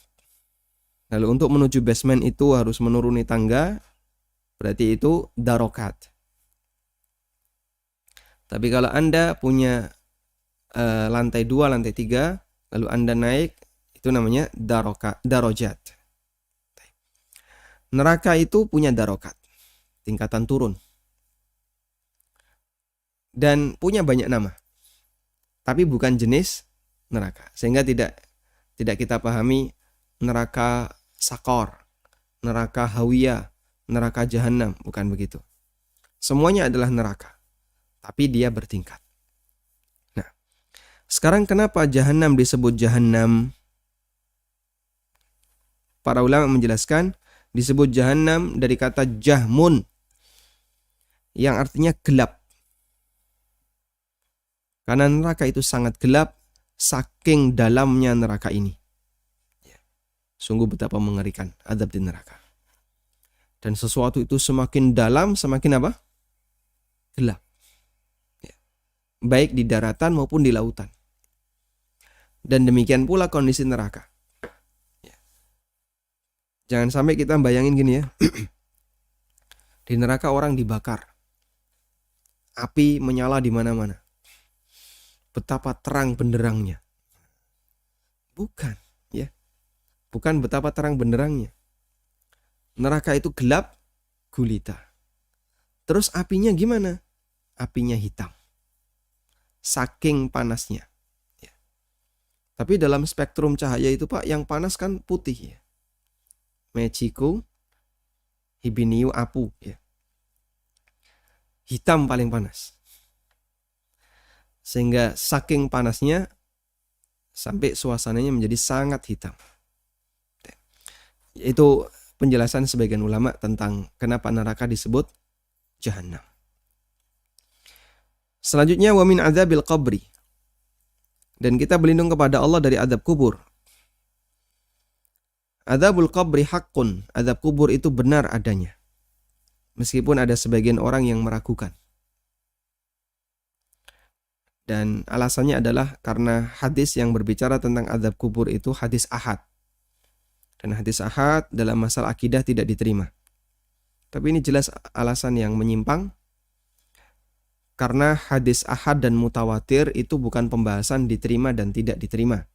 lalu untuk menuju basement itu harus menuruni tangga, berarti itu darokat. Tapi kalau Anda punya lantai 2, lantai 3, lalu Anda naik, itu namanya darajat. Neraka itu punya darokat, tingkatan turun. Dan punya banyak nama. Tapi bukan jenis neraka. Sehingga tidak kita pahami neraka sakor, neraka hawiyah, neraka jahannam, bukan begitu. Semuanya adalah neraka, tapi dia bertingkat. Nah, sekarang kenapa jahannam disebut jahannam? Para ulama menjelaskan disebut jahannam dari kata jahmun, yang artinya gelap. Karena neraka itu sangat gelap, saking dalamnya neraka ini. Sungguh betapa mengerikan azab di neraka. Dan sesuatu itu semakin dalam, semakin apa? Gelap. Baik di daratan maupun di lautan. Dan demikian pula kondisi neraka. Jangan sampai kita bayangin gini ya. Di neraka orang dibakar. Api menyala di mana-mana. Betapa terang benderangnya. Bukan, ya. Bukan betapa terang benderangnya. Neraka itu gelap gulita. Terus apinya gimana? Apinya hitam. Saking panasnya. Ya. Tapi dalam spektrum cahaya itu Pak, yang panas kan putih ya. Mechiko, Hibiniu, apu ya. Hitam paling panas. Sehingga saking panasnya sampai suasananya menjadi sangat hitam. Itu penjelasan sebagian ulama tentang kenapa neraka disebut Jahannam. Selanjutnya wa min adzabil qabri. Dan kita berlindung kepada Allah dari azab kubur. Adzabul qabri haqqun. Azab kubur itu benar adanya. Meskipun ada sebagian orang yang meragukan. Dan alasannya adalah karena hadis yang berbicara tentang azab kubur itu hadis ahad. Dan hadis ahad dalam masalah akidah tidak diterima. Tapi ini jelas alasan yang menyimpang. Karena hadis ahad dan mutawatir itu bukan pembahasan diterima dan tidak diterima.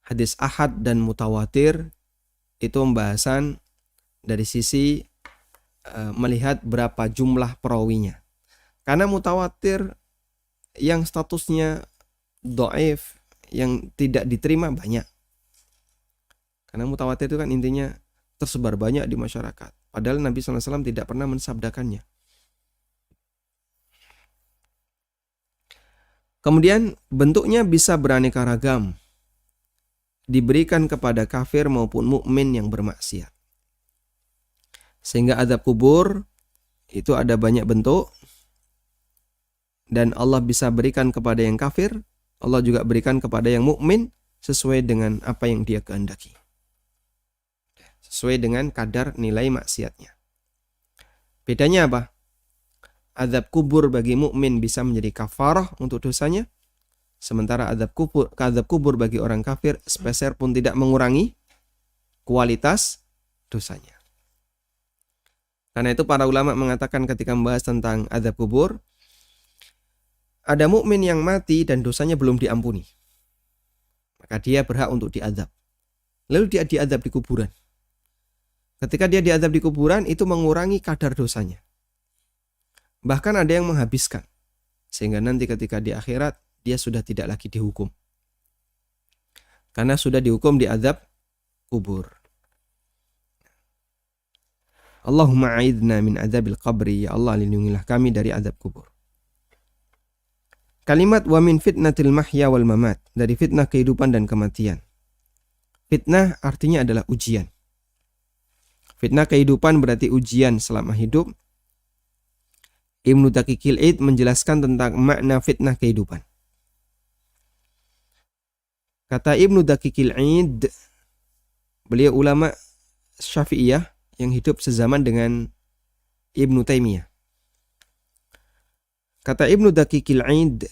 Hadis ahad dan mutawatir itu pembahasan dari sisi melihat berapa jumlah perawinya. Karena mutawatir yang statusnya dhaif, yang tidak diterima banyak. Karena mutawatir itu kan intinya tersebar banyak di masyarakat. Padahal Nabi SAW tidak pernah mensabdakannya. Kemudian bentuknya bisa beraneka ragam. Diberikan kepada kafir maupun mukmin yang bermaksiat. Sehingga azab kubur itu ada banyak bentuk. Dan Allah bisa berikan kepada yang kafir, Allah juga berikan kepada yang mukmin sesuai dengan apa yang Dia kehendaki. Sesuai dengan kadar nilai maksiatnya. Bedanya apa? Azab kubur bagi mukmin bisa menjadi kafarah untuk dosanya, sementara azab kubur bagi orang kafir sepeser pun tidak mengurangi kualitas dosanya. Karena itu para ulama mengatakan ketika membahas tentang azab kubur, ada mukmin yang mati dan dosanya belum diampuni. Maka dia berhak untuk diazab. Lalu dia diazab di kuburan. Ketika dia diazab di kuburan, itu mengurangi kadar dosanya. Bahkan ada yang menghabiskan. Sehingga nanti ketika di akhirat, dia sudah tidak lagi dihukum. Karena sudah dihukum diazab kubur. Allahumma a'idna min azabil qabri. Ya Allah, lindungilah kami dari azab kubur. Kalimat wa min fitnatil mahya wal mamat, dari fitnah kehidupan dan kematian. Fitnah artinya adalah ujian. Fitnah kehidupan berarti ujian selama hidup. Ibnu Daqiqil Id menjelaskan tentang makna fitnah kehidupan. Kata Ibnu Daqiqil Id, beliau ulama Syafi'iyah yang hidup sezaman dengan Ibnu Taimiyah. Kata Ibnu Daqiqil Id,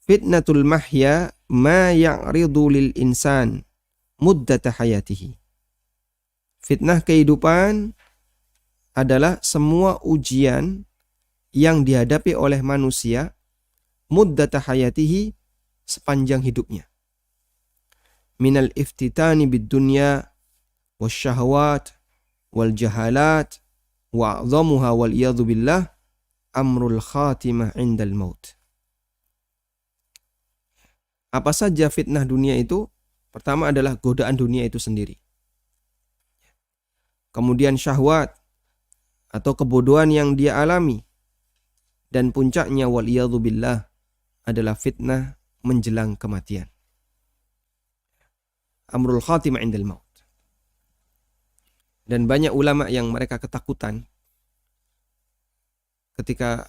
fitnatul mahya ma ya'ridu lil insan muddata hayatihi. Fitnah kehidupan adalah semua ujian yang dihadapi oleh manusia muddata hayatihi sepanjang hidupnya. Minal iftitani bid dunya wasyahawat wal jahalat wa a'zamuha wal iyadhu billah amrul khatimah indal maut. Apa saja fitnah dunia itu? Pertama adalah godaan dunia itu sendiri. Kemudian syahwat atau kebodohan yang dia alami. Dan puncaknya waliyadzu billah adalah fitnah menjelang kematian. Amrul khatimah indal maut. Dan banyak ulama yang mereka ketakutan ketika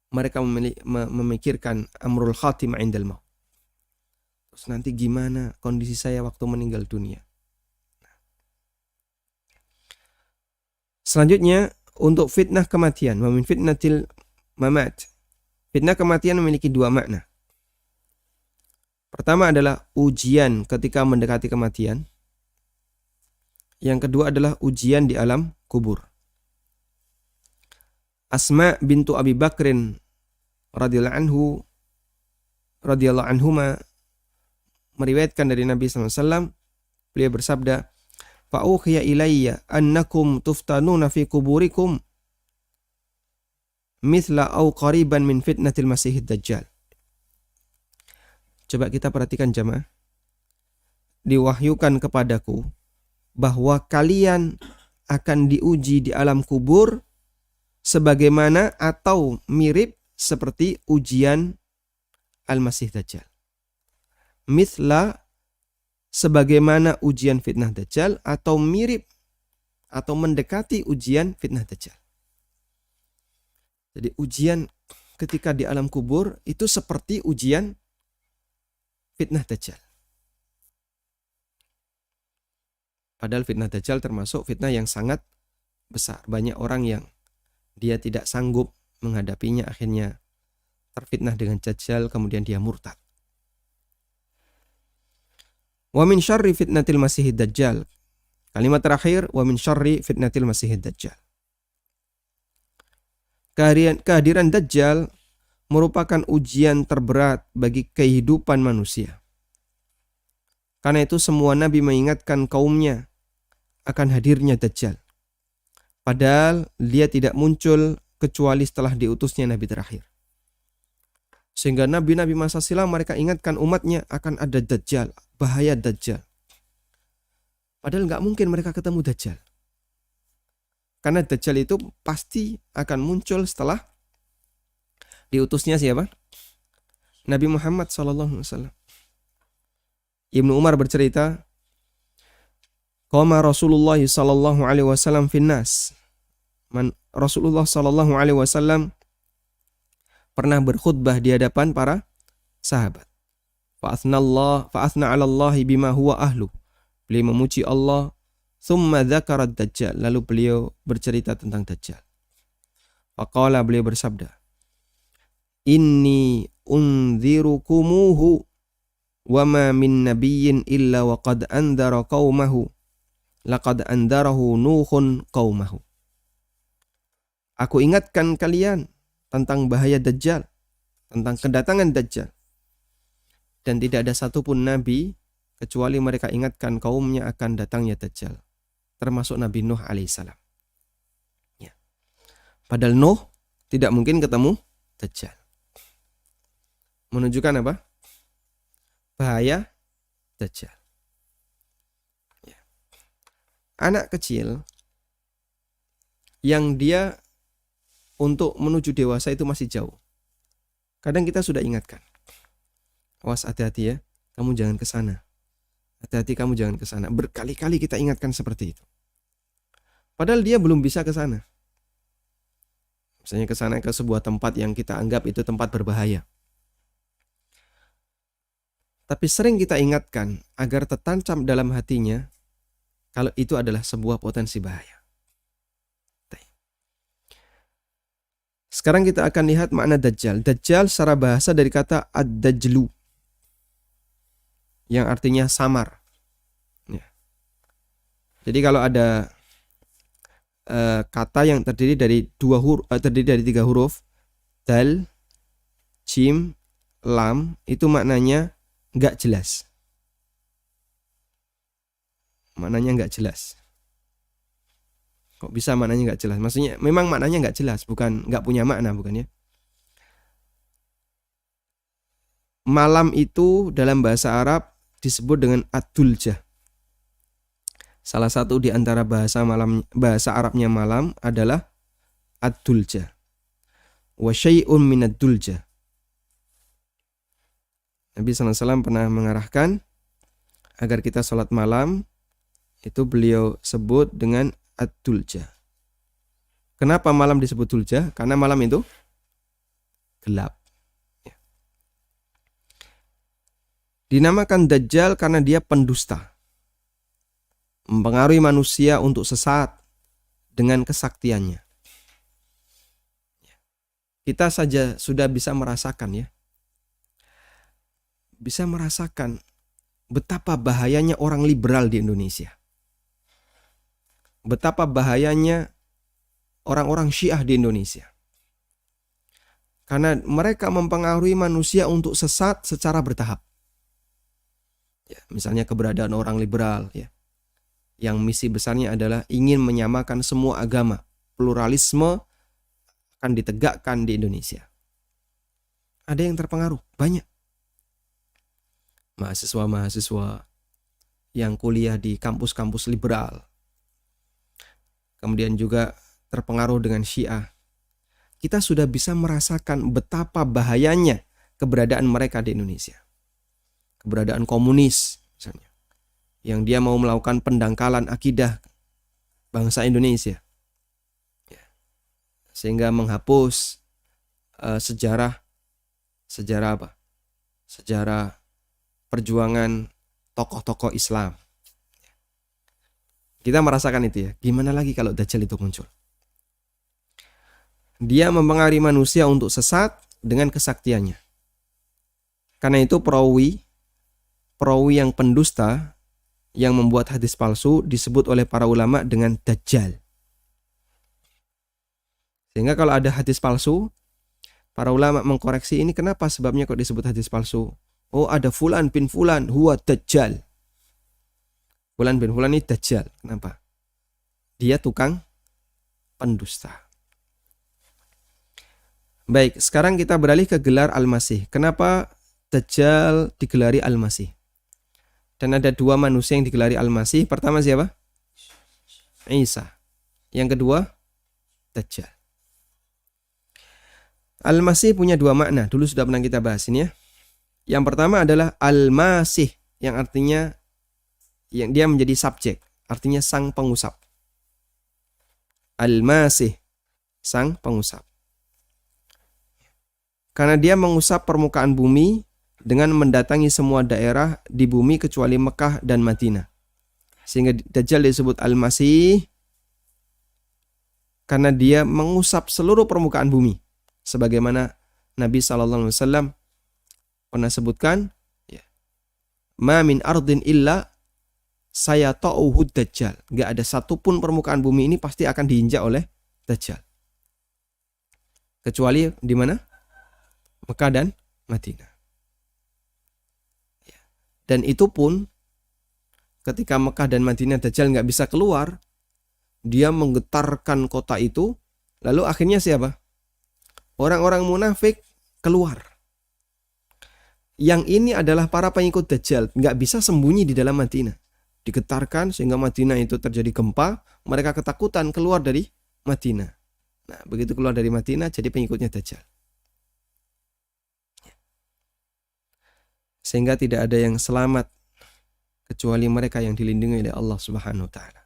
mereka memikirkan amrul khatimah indal maut. Terus nanti gimana kondisi saya waktu meninggal dunia. Selanjutnya untuk fitnah kematian, wa min fitnatil mamat. Fitnah kematian memiliki dua makna. Pertama adalah ujian ketika mendekati kematian. Yang kedua adalah ujian di alam kubur. Asma bintu Abi Bakrin radhiyallahu anhuma meriwayatkan dari Nabi SAW. Beliau bersabda, "Fa'uhiya ilayya annakum tuftanuna fi kuburikum mithla au qariban min fitnatil masihid dajjal." Coba kita perhatikan jamaah. Diwahyukan kepadaku bahwa kalian akan diuji di alam kubur sebagaimana atau mirip seperti ujian Al-Masih Dajjal. Mithla sebagaimana ujian fitnah Dajjal atau mirip atau mendekati ujian fitnah Dajjal. Jadi ujian ketika di alam kubur itu seperti ujian fitnah Dajjal. Padahal fitnah Dajjal termasuk fitnah yang sangat besar. Banyak orang yang dia tidak sanggup menghadapinya, akhirnya terfitnah dengan Dajjal, kemudian dia murtad. Wa min syarri fitnatil masihid dajjal. Kalimat terakhir, wa min syarri fitnatil masihid dajjal. Kehadiran Dajjal merupakan ujian terberat bagi kehidupan manusia. Karena itu semua nabi mengingatkan kaumnya akan hadirnya Dajjal. Padahal dia tidak muncul kecuali setelah diutusnya nabi terakhir. Sehingga nabi-nabi masa silam mereka ingatkan umatnya akan ada Dajjal, bahaya Dajjal. Padahal nggak mungkin mereka ketemu Dajjal. Karena Dajjal itu pasti akan muncul setelah diutusnya siapa? Nabi Muhammad SAW. Ibnu Umar bercerita, qama Rasulullah sallallahu alaihi wasallam finnas. Rasulullah sallallahu alaihi wasallam pernah berkhutbah di hadapan para sahabat. Fa'athna 'ala Allah bima huwa ahlu. Beliau memuji Allah, thumma dzakara Dajjal, lalu beliau bercerita tentang Dajjal. Faqala, beliau bersabda, inni unzirukumuhu wa ma min nabiyyin illa wa qad andara qaumahu laqad andarahu nuhun qaumahu. Aku ingatkan kalian tentang bahaya Dajjal, tentang kedatangan Dajjal. Dan tidak ada satupun nabi kecuali mereka ingatkan kaumnya akan datangnya Dajjal, termasuk Nabi Nuh alaihissalam. Ya. Padahal Nuh tidak mungkin ketemu Dajjal. Menunjukkan apa? Bahaya Dajjal. Ya. Anak kecil yang dia untuk menuju dewasa itu masih jauh. Kadang kita sudah ingatkan, awas, hati-hati ya, kamu jangan ke sana. Hati-hati, kamu jangan ke sana. Berkali-kali kita ingatkan seperti itu. Padahal dia belum bisa ke sana. Misalnya ke sana, ke sebuah tempat yang kita anggap itu tempat berbahaya. Tapi sering kita ingatkan agar tertancap dalam hatinya kalau itu adalah sebuah potensi bahaya. Sekarang kita akan lihat makna Dajjal. Dajjal secara bahasa dari kata ad-dajlu, yang artinya samar. Ya. Jadi kalau ada kata yang terdiri dari tiga huruf, dal, jim, lam, itu maknanya nggak jelas. Maknanya nggak jelas. Kok bisa maknanya nggak jelas? Maksudnya memang maknanya nggak jelas, bukan nggak punya makna, bukan ya? Malam itu dalam bahasa Arab disebut dengan ad-duljah. Salah satu di antara bahasa Arabnya malam adalah ad-duljah. Wa syai'un minad duljah. Nabi SAW pernah mengarahkan agar kita sholat malam, itu beliau sebut dengan ad-duljah. Kenapa malam disebut duljah? Karena malam itu gelap. Dinamakan Dajjal karena dia pendusta, mempengaruhi manusia untuk sesat dengan kesaktiannya. Kita saja sudah bisa merasakan, ya, bisa merasakan betapa bahayanya orang liberal di Indonesia, betapa bahayanya orang-orang Syiah di Indonesia, karena mereka mempengaruhi manusia untuk sesat secara bertahap. Ya, misalnya keberadaan orang liberal, ya, yang misi besarnya adalah ingin menyamakan semua agama, pluralisme akan ditegakkan di Indonesia. Ada yang terpengaruh, banyak mahasiswa-mahasiswa yang kuliah di kampus-kampus liberal, kemudian juga terpengaruh dengan Syiah. Kita sudah bisa merasakan betapa bahayanya keberadaan mereka di Indonesia. Keberadaan komunis misalnya, yang dia mau melakukan pendangkalan akidah bangsa Indonesia, ya, sehingga menghapus sejarah apa? Sejarah perjuangan tokoh-tokoh Islam. Kita merasakan itu, ya. Gimana lagi kalau Dajjal itu muncul? Dia mempengaruhi manusia untuk sesat dengan kesaktiannya. Karena itu perawi yang pendusta yang membuat hadis palsu disebut oleh para ulama dengan Dajjal. Sehingga kalau ada hadis palsu, para ulama mengkoreksi, ini kenapa sebabnya kok disebut hadis palsu? Oh, ada fulan bin fulan huwa Dajjal. Fulan bin fulan ini Dajjal. Kenapa? Dia tukang pendusta. Baik, sekarang kita beralih ke gelar Al-Masih. Kenapa Dajjal digelari Al-Masih? Dan ada dua manusia yang digelari Al-Masih. Pertama siapa? Isa. Yang kedua, Dajjal. Al-Masih punya dua makna. Dulu sudah pernah kita bahas ini, ya. Yang pertama adalah Al-Masih, yang artinya yang dia menjadi subjek, artinya sang pengusap. Al-Masih, sang pengusap. Karena dia mengusap permukaan bumi dengan mendatangi semua daerah di bumi kecuali Mekah dan Madinah. Sehingga Dajjal disebut Al-Masih karena dia mengusap seluruh permukaan bumi. Sebagaimana Nabi SAW pernah sebutkan, ya, ma min ardin illa sayata'uhu Dajjal. Gak ada satupun permukaan bumi ini pasti akan diinjak oleh Dajjal. Kecuali di mana? Mekah dan Madinah. Dan itu pun ketika Mekah dan Madinah Dajjal nggak bisa keluar, dia menggetarkan kota itu. Lalu akhirnya siapa? Orang-orang munafik keluar. Yang ini adalah para pengikut Dajjal, nggak bisa sembunyi di dalam Madinah. Digetarkan sehingga Madinah itu terjadi gempa, mereka ketakutan keluar dari Madinah. Nah, begitu keluar dari Madinah jadi pengikutnya Dajjal. Sehingga tidak ada yang selamat kecuali mereka yang dilindungi oleh Allah Subhanahu wa taala.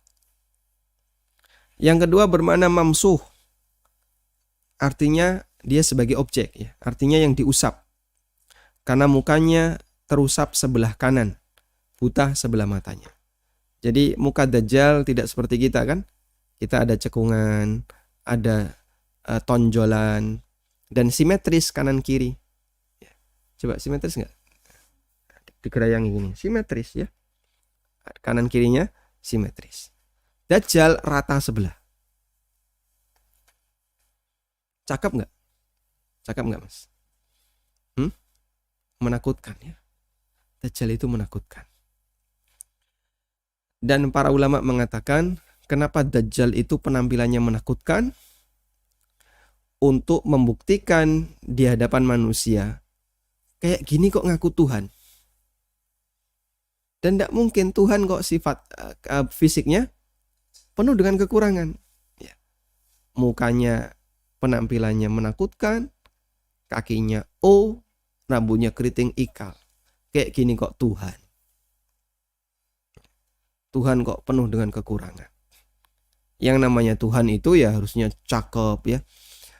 Yang kedua bermakna mamsuh. Artinya dia sebagai objek, ya. Artinya yang diusap. Karena mukanya terusap sebelah kanan, buta sebelah matanya. Jadi muka Dajjal tidak seperti kita, kan? Kita ada cekungan, ada tonjolan, dan simetris kanan kiri. Coba simetris enggak? Digerayangi gini, simetris, ya. Kanan kirinya simetris. Dajjal rata sebelah. Cakep nggak? Cakep nggak, Mas? Menakutkan, ya. Dajjal itu menakutkan. Dan para ulama mengatakan, kenapa Dajjal itu penampilannya menakutkan? Untuk membuktikan di hadapan manusia, kayak gini kok ngaku Tuhan. Dan tidak mungkin Tuhan kok sifat fisiknya penuh dengan kekurangan. Ya. Mukanya, penampilannya menakutkan, kakinya O, rambutnya keriting ikal. Kayak gini kok Tuhan. Tuhan kok penuh dengan kekurangan. Yang namanya Tuhan itu ya harusnya cakep, ya.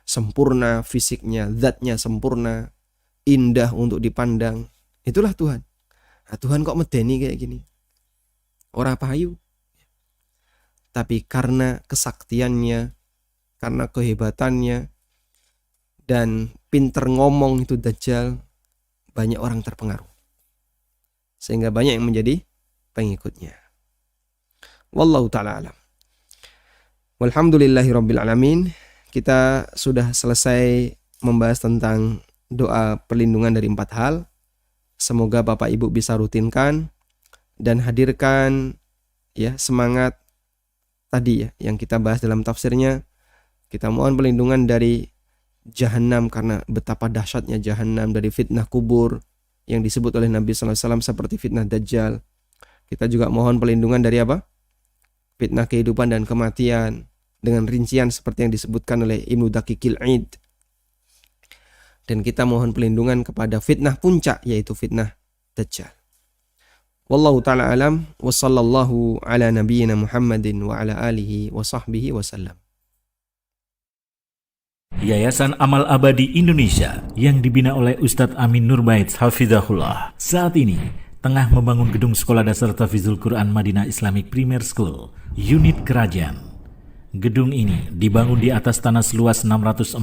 sempurna fisiknya, zatnya sempurna, indah untuk dipandang. Itulah Tuhan. Nah, Tuhan kok medeni kayak gini? Ora payu. Tapi karena kesaktiannya, karena kehebatannya, dan pinter ngomong itu Dajjal, banyak orang terpengaruh. Sehingga banyak yang menjadi pengikutnya. Wallahu ta'ala alam. Walhamdulillahirabbil alamin. Kita sudah selesai membahas tentang doa perlindungan dari 4 hal. Semoga Bapak Ibu bisa rutinkan dan hadirkan ya semangat tadi ya yang kita bahas dalam tafsirnya. Kita mohon perlindungan dari Jahannam karena betapa dahsyatnya Jahannam, dari fitnah kubur yang disebut oleh Nabi sallallahu alaihi wasallam seperti fitnah Dajjal. Kita juga mohon perlindungan dari apa? Fitnah kehidupan dan kematian dengan rincian seperti yang disebutkan oleh Ibnu Daqiqil Aid. Dan kita mohon perlindungan kepada fitnah puncak yaitu fitnah Dajjal. Wallahu ta'ala alam wa sallallahu ala nabiyyina Muhammadin wa ala alihi wa sahbihi wasallam. Yayasan Amal Abadi Indonesia yang dibina oleh Ustadz Amin Nurbaits Hafizahullah saat ini tengah membangun gedung Sekolah Dasar Tahfidzul Quran Madinah Islamic Premier School, unit Kerajaan. Gedung ini dibangun di atas tanah seluas 646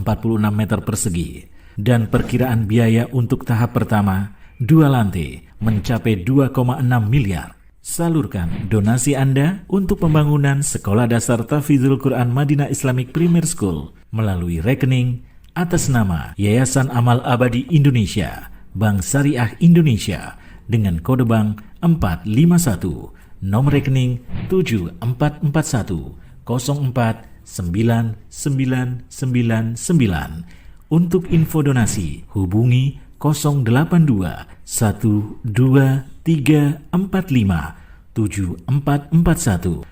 meter persegi dan perkiraan biaya untuk tahap pertama 2 lantai mencapai 2,6 miliar. Salurkan donasi Anda untuk pembangunan Sekolah Dasar Tahfidzul Quran Madinah Islamic Premier School melalui rekening atas nama Yayasan Amal Abadi Indonesia, Bank Syariah Indonesia dengan kode bank 451, nomor rekening 7441049999. Untuk info donasi hubungi 082 12345 7441.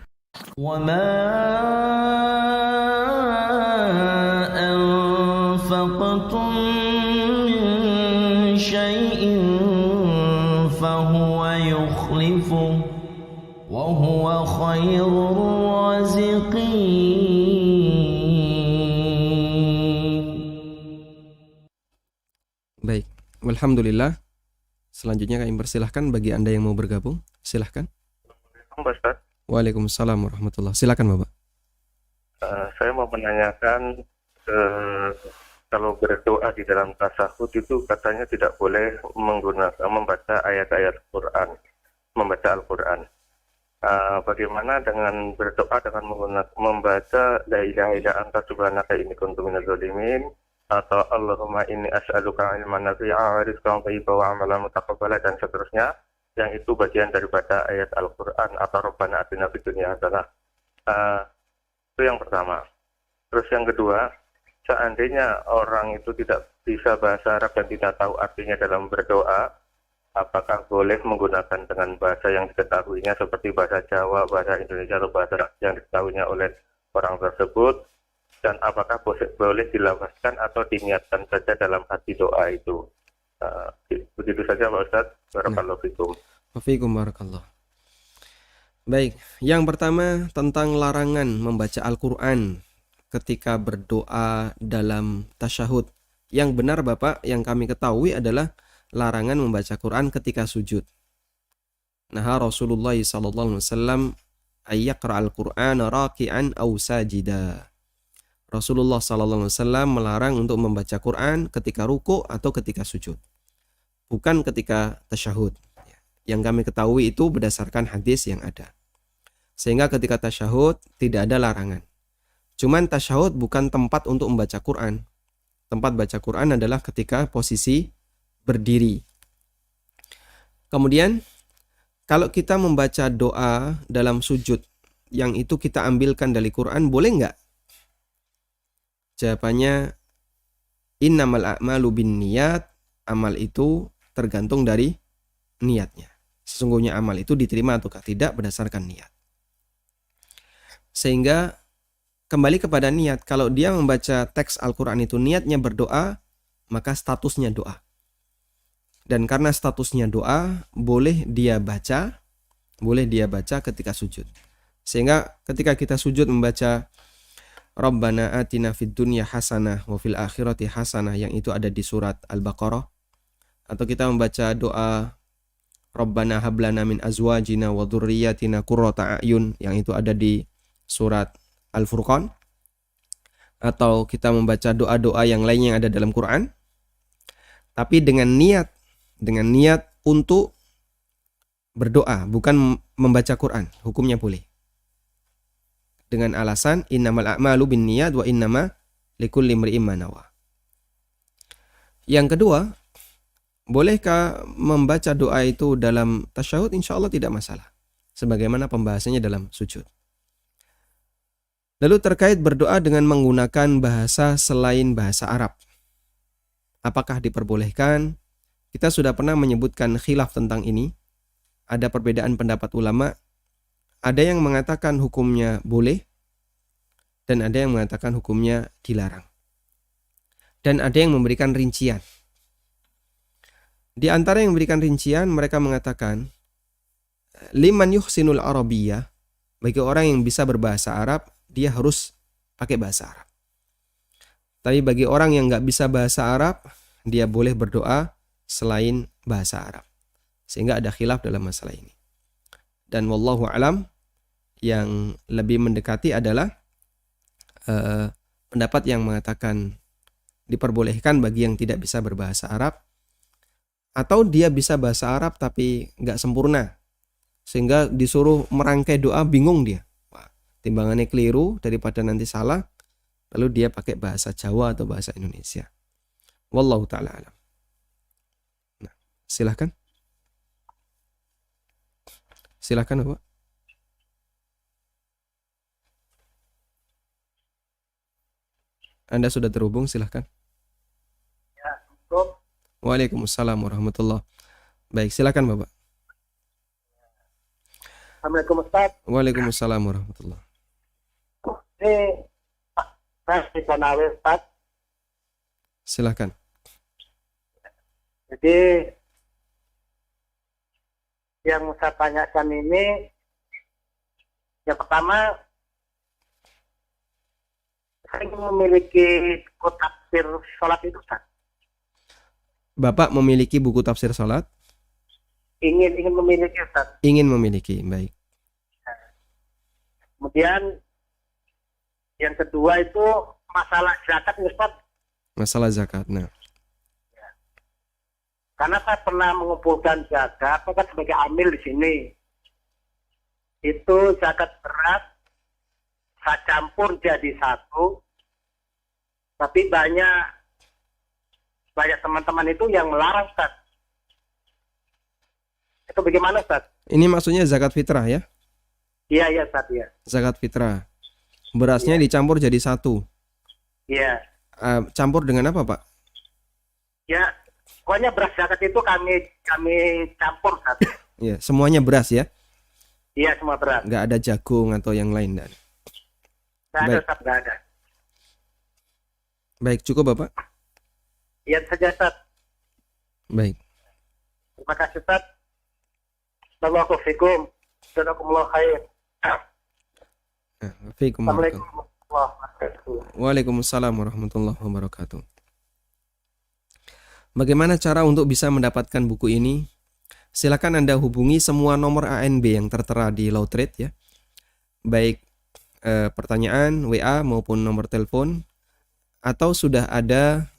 وما أنفقتم من شيء فهو يخلفه وهو خير الرازقين. Baik, alhamdulillah. Selanjutnya kami persilahkan bagi Anda yang mau bergabung, silahkan. Ustaz. Waalaikumsalam warahmatullahi. Silakan Bapak. Saya mau menanyakan kalau berdoa di dalam tasyahud itu katanya tidak boleh membaca ayat-ayat Quran, membaca Al-Quran. Bagaimana dengan berdoa dengan membaca la ilaha illa anta subhanaka inni kuntu minadz dzalimin atau Allahumma inni as'aluka ilman nafi'a wa rizqan thayyiban wa amalan mutaqabbala dan seterusnya, yang itu bagian daripada ayat Al-Quran atau Rabbana atina fid dunya hasanah. Itu yang pertama. Terus yang kedua, seandainya orang itu tidak bisa bahasa Arab dan tidak tahu artinya dalam berdoa, apakah boleh menggunakan dengan bahasa yang diketahuinya seperti bahasa Jawa, bahasa Indonesia atau bahasa yang diketahuinya oleh orang tersebut, dan apakah boleh dilafazkan atau diniatkan saja dalam hati doa itu? Begitu saja Pak Ustadz. Barakallahu fikum. Wafikum barakallah. Baik, yang pertama tentang larangan membaca Al-Quran ketika berdoa dalam tasyahud. Yang benar Bapak, yang kami ketahui adalah larangan membaca Quran ketika sujud. Nah, Rasulullah sallallahu alaihi wasallam ayyaqra al-Qur'an raki'an aw sajida. Rasulullah sallallahu alaihi wasallam melarang untuk membaca Quran ketika ruku atau ketika sujud, bukan ketika tasyahud. Yang kami ketahui itu berdasarkan hadis yang ada. Sehingga ketika tasyahud tidak ada larangan. Cuman tasyahud bukan tempat untuk membaca Quran. Tempat baca Quran adalah ketika posisi berdiri. Kemudian kalau kita membaca doa dalam sujud yang itu kita ambilkan dari Quran, boleh nggak? Jawabannya innamal a'malu binniyat. Amal itu tergantung dari niatnya. Sesungguhnya amal itu diterima ataukah tidak berdasarkan niat. Sehingga kembali kepada niat. Kalau dia membaca teks Al-Quran itu niatnya berdoa, maka statusnya doa. Dan karena statusnya doa, boleh dia baca ketika sujud. Sehingga ketika kita sujud membaca Rabbana atina fid dunya hasanah wa fil akhirati hasanah, yang itu ada di surat Al-Baqarah. Atau kita membaca doa Rabbana hablana min azwajina wa dzurriyyatina qurrata a'yun, yang itu ada di surat Al-Furqan. Atau kita membaca doa-doa yang lainnya yang ada dalam Quran, tapi dengan niat untuk berdoa, bukan membaca Quran, hukumnya boleh. Dengan alasan innamal a'malu binniyat wa innama likulli imri'in ma nawa. Yang kedua, bolehkah membaca doa itu dalam tasyahud? Insyaallah tidak masalah, sebagaimana pembahasannya dalam sujud. Lalu terkait berdoa dengan menggunakan bahasa selain bahasa Arab, apakah diperbolehkan? Kita sudah pernah menyebutkan khilaf tentang ini. Ada perbedaan pendapat ulama. Ada yang mengatakan hukumnya boleh, dan ada yang mengatakan hukumnya dilarang. Dan ada yang memberikan rincian. Di antara yang memberikan rincian, mereka mengatakan, liman yuhsinul arabiyyah, bagi orang yang bisa berbahasa Arab, dia harus pakai bahasa Arab. Tapi bagi orang yang nggak bisa bahasa Arab, dia boleh berdoa selain bahasa Arab. Sehingga ada khilaf dalam masalah ini. Dan wallahu alam, yang lebih mendekati adalah pendapat yang mengatakan diperbolehkan bagi yang tidak bisa berbahasa Arab, atau dia bisa bahasa Arab tapi nggak sempurna, sehingga disuruh merangkai doa bingung dia. Wah, timbangannya keliru, daripada nanti salah, lalu dia pakai bahasa Jawa atau bahasa Indonesia. Wallahu ta'ala alam. Nah, silahkan. Silahkan Bapak. Anda sudah terhubung, silahkan. Ya, untuk Waalaikumsalam warahmatullahi. Baik, silakan Bapak. Assalamualaikum Ustaz. Waalaikumsalam warahmatullahi. Ini saya di Konawe Ustaz. Silakan. Jadi yang saya tanyakan ini, yang pertama, saya ingin memiliki buku tafsir sholat itu Ustaz. Bapak memiliki buku tafsir salat? Ingin memiliki Ustaz. Ingin memiliki, baik. Kemudian yang kedua itu masalah zakat nih, Ustaz. Masalah zakat. Nah, Karena saya pernah mengumpulkan zakat, saya kan sebagai amil di sini. Itu zakat beras, saya campur jadi satu. Tapi banyak teman-teman itu yang melarang, Ustaz. Itu bagaimana, Ustaz? ini maksudnya zakat fitrah ya? Iya, Ustaz, ya. Zakat fitrah. Berasnya dicampur jadi satu. Iya. Campur dengan apa, Pak? Ya, pokoknya beras zakat itu kami campur, Ustaz. Ya, semuanya beras ya? Iya, semua beras. Nggak ada jagung atau yang lain, dan. Nggak ada, Baik. Ustaz, nggak ada. Baik, cukup Bapak? Iya saja, Ustaz. Baik. Terima kasih, Ustaz. Barakallahu fikum. Jazakumullah khair. Fiikum Assalamualaikum barakallah. warahmatullahi wabarakatuh. Waalaikumsalam warahmatullahi wabarakatuh. Bagaimana cara untuk bisa mendapatkan buku ini? Silakan Anda hubungi semua nomor ANB yang tertera di Lowtrade ya. Baik pertanyaan, WA maupun nomor telepon, atau sudah ada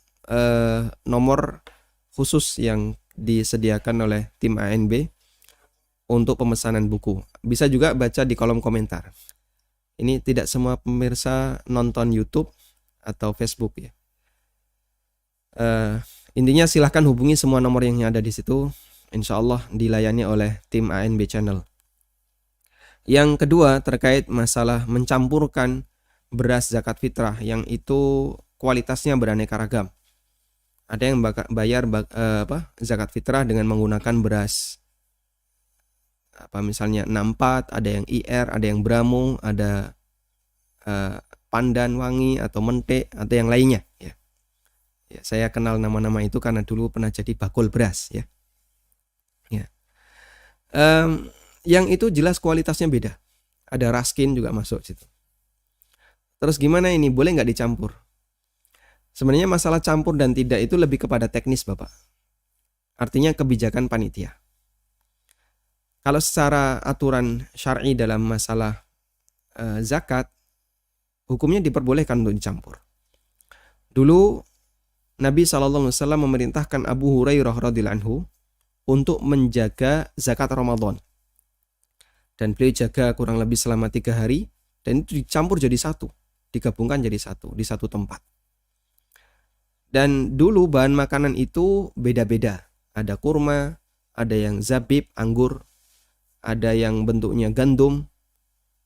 nomor khusus yang disediakan oleh tim ANB untuk pemesanan buku. Bisa juga baca di kolom komentar. Ini tidak semua pemirsa nonton YouTube atau Facebook ya. Intinya silahkan hubungi semua nomor yang ada di situ. Insya Allah dilayani oleh tim ANB Channel. Yang kedua terkait masalah mencampurkan beras zakat fitrah, yang itu kualitasnya beraneka ragam. Ada yang bayar zakat fitrah dengan menggunakan beras misalnya 64, ada yang IR, ada yang Bramo, ada Pandan Wangi atau Mentek atau yang lainnya ya. Ya, saya kenal nama-nama itu karena dulu pernah jadi bakul beras ya. Ya. Yang itu jelas kualitasnya beda. Ada Raskin juga masuk situ. Terus gimana ini? Boleh nggak dicampur? Sebenarnya masalah campur dan tidak itu lebih kepada teknis, Bapak. Artinya kebijakan panitia. Kalau secara aturan syar'i dalam masalah zakat, hukumnya diperbolehkan untuk dicampur. Dulu Nabi SAW memerintahkan Abu Hurairah radhiyallahu anhu untuk menjaga zakat Ramadan. Dan beliau jaga kurang lebih selama 3 hari, dan itu dicampur jadi satu, digabungkan jadi satu, di satu tempat. Dan dulu bahan makanan itu beda-beda. Ada kurma, ada yang zabib, anggur, ada yang bentuknya gandum.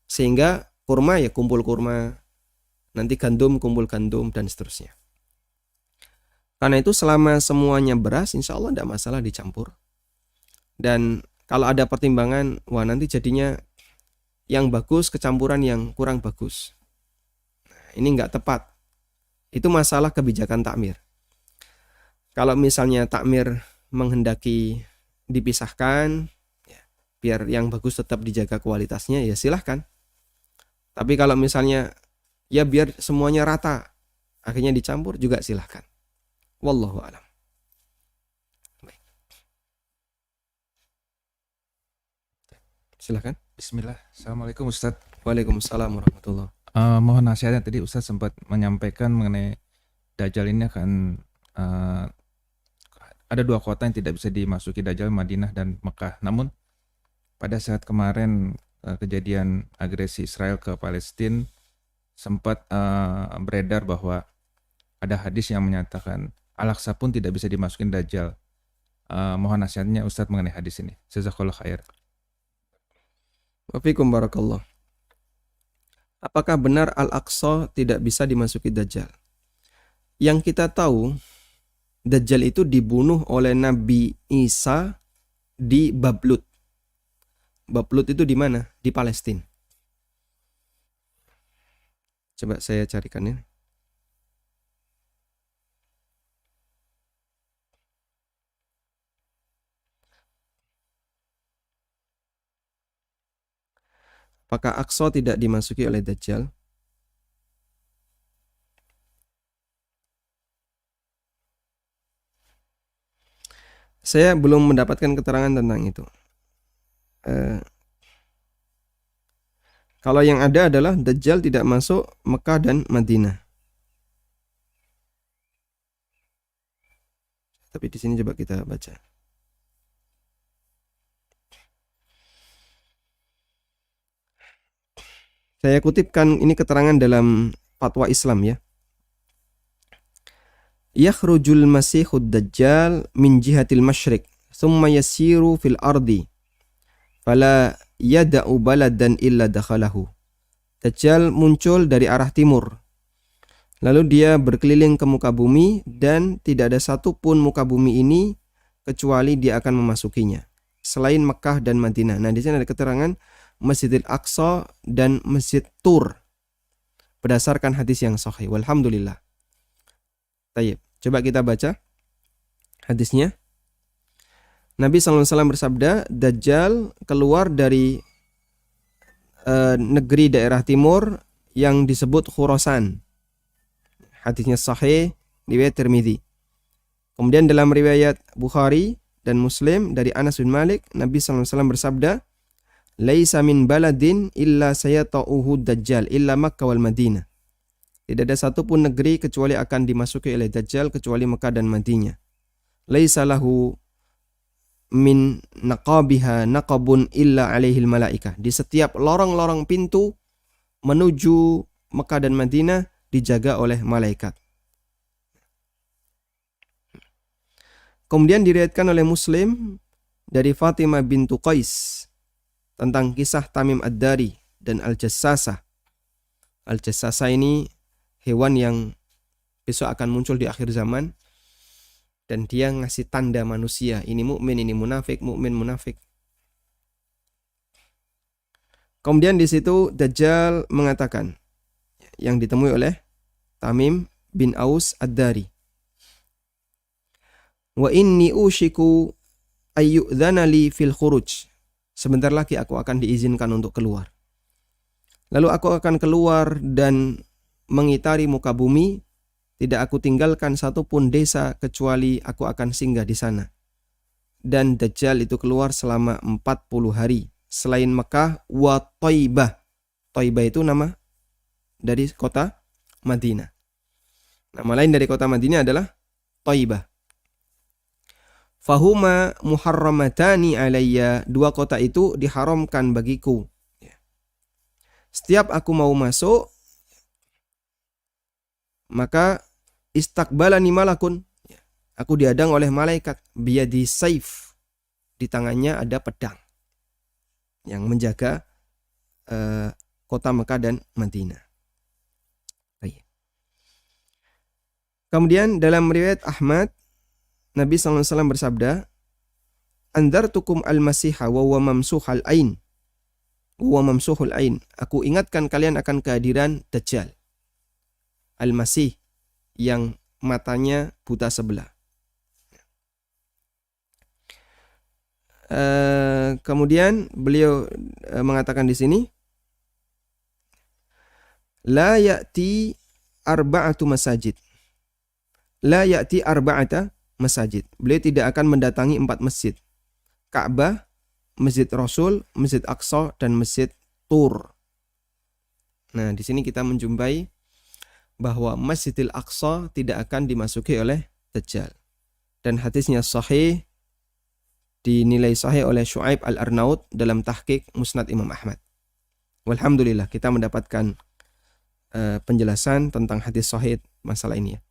Sehingga kurma ya kumpul kurma, nanti gandum kumpul gandum, dan seterusnya. Karena itu selama semuanya beras, insya Allah tidak masalah dicampur. Dan kalau ada pertimbangan, wah nanti jadinya yang bagus kecampuran yang kurang bagus. Ini nggak tepat. Itu masalah kebijakan takmir. Kalau misalnya takmir menghendaki dipisahkan, ya, biar yang bagus tetap dijaga kualitasnya, ya silahkan. Tapi kalau misalnya ya biar semuanya rata, akhirnya dicampur juga silahkan. Wallahu a'lam. Silahkan. Bismillah. Assalamualaikum Ustadz. Waalaikumsalam warahmatullahi. Mohon nasihatnya, tadi Ustadz sempat menyampaikan mengenai Dajjal ini akan ada 2 kota yang tidak bisa dimasuki Dajjal, Madinah dan Mekah. Namun pada saat kemarin kejadian agresi Israel ke Palestina, sempat beredar bahwa ada hadis yang menyatakan Al-Aqsa pun tidak bisa dimasukin Dajjal. Mohon nasihatnya Ustadz mengenai hadis ini. Jazakallahu khair. Wafikum barakallah. Apakah benar Al-Aqsa tidak bisa dimasuki Dajjal? Yang kita tahu, Dajjal itu dibunuh oleh Nabi Isa di Bablut. Bablut itu di mana? Di Palestina. Coba saya carikan ya. Apakah Aqsa tidak dimasuki oleh Dajjal? Saya belum mendapatkan keterangan tentang itu. Kalau yang ada adalah Dajjal tidak masuk Mekah dan Madinah. Tapi di sini coba kita baca. Saya kutipkan ini keterangan dalam fatwa Islam ya. Yakhrujul masihud dajjal min jihatil masyriq, thumma yasiru fil ardi, fala yada'u baladan illa dakhalahu. Dajjal muncul dari arah timur. Lalu dia berkeliling ke muka bumi dan tidak ada satupun muka bumi ini kecuali dia akan memasukinya. Selain Mekah dan Madinah. Nah, di sini ada keterangan Masjidil Aqsa dan Masjid Tur berdasarkan hadis yang sahih. Walhamdulillah. Tayyib. Coba kita baca hadisnya. Nabi SAW bersabda, Dajjal keluar dari negeri daerah timur yang disebut Khurasan. Hadisnya sahih, riwayat Tirmidzi. Kemudian dalam riwayat Bukhari dan Muslim dari Anas bin Malik, Nabi SAW bersabda, Laisa min baladin illa sayata'uhu Dajjal illa Makkah wal Madinah. Tidak ada satupun negeri kecuali akan dimasuki oleh Dajjal kecuali Mekah dan Madinah. Laisa lahu min naqabiha naqabun illa alaihil malaikah. Di setiap lorong-lorong pintu menuju Mekah dan Madinah dijaga oleh malaikat. Kemudian diriwayatkan oleh Muslim dari Fatimah bintu Qais tentang kisah Tamim Ad-Dari dan Al-Jassasah. Al-Jassasah ini hewan yang besok akan muncul di akhir zaman dan dia ngasih tanda manusia, ini mukmin, ini munafik, mukmin, munafik. Kemudian di situ Dajjal mengatakan yang ditemui oleh Tamim bin Aus Ad-Dari. Wa inni ushiku ayyudzana li fil khuruj. Sebentar lagi aku akan diizinkan untuk keluar. Lalu aku akan keluar dan mengitari muka bumi, tidak aku tinggalkan satupun desa kecuali aku akan singgah di sana. Dan Dajjal itu keluar selama 40 hari selain Mekah wa Thaibah. Thaibah itu nama dari kota Madinah. Nama lain dari kota Madinah adalah Thaibah. Fahuma muharramatani alayya, dua kota itu diharamkan bagiku. Setiap aku mau masuk, maka istakbalani malakun, aku dihadang oleh malaikat, biyadi saif, di tangannya ada pedang yang menjaga kota Mekah dan Madinah. Kemudian dalam riwayat Ahmad, Nabi SAW bersabda, Andartukum al-masiha wa huwa mamsuhul ain. Aku ingatkan kalian akan kehadiran Dajjal. Al-Masih, yang matanya buta sebelah. Kemudian beliau mengatakan di sini, La ya'ti arba'atu masajid. La ya'ti arba'ata masajid. Beliau tidak akan mendatangi 4 masjid. Ka'bah, Masjid Rasul, Masjid Aqsa, dan Masjid Tur. Nah, di sini kita menjumpai bahwa Masjidil Aqsa tidak akan dimasuki oleh Dajjal. Dan hadisnya sahih, dinilai sahih oleh Syu'aib Al-Arnaud dalam tahqiq Musnad Imam Ahmad. Walhamdulillah, kita mendapatkan penjelasan tentang hadis sahih masalah ini ya.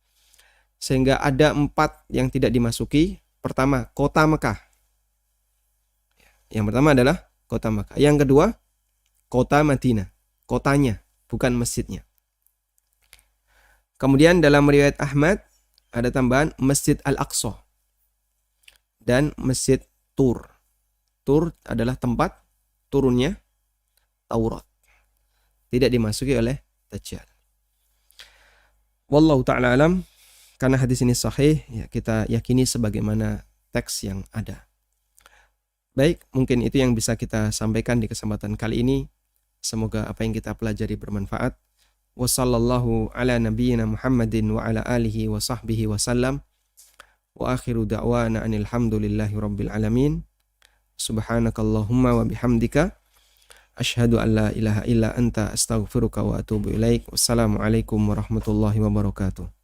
Sehingga ada 4 yang tidak dimasuki. Pertama, kota Mekah. Yang pertama adalah kota Mekah. Yang kedua, kota Madinah. Kotanya, bukan masjidnya. Kemudian dalam riwayat Ahmad, ada tambahan Masjid Al-Aqsa dan Masjid Tur. Tur adalah tempat turunnya Taurat. Tidak dimasuki oleh Dajjal. Wallahu ta'ala alam. Karena hadis ini sahih, ya kita yakini sebagaimana teks yang ada. Baik, mungkin itu yang bisa kita sampaikan di kesempatan kali ini. Semoga apa yang kita pelajari bermanfaat. Wassallallahu ala nabiyyina Muhammadin wa ala alihi wa sahbihi wa sallam. Wa akhiru da'wana anil hamdulillahi rabbil alamin. Subhanakallahumma wa bihamdika. Asyhadu an la ilaha illa anta astaghfiruka wa atubu ilaik. Wassalamualaikum warahmatullahi wabarakatuh.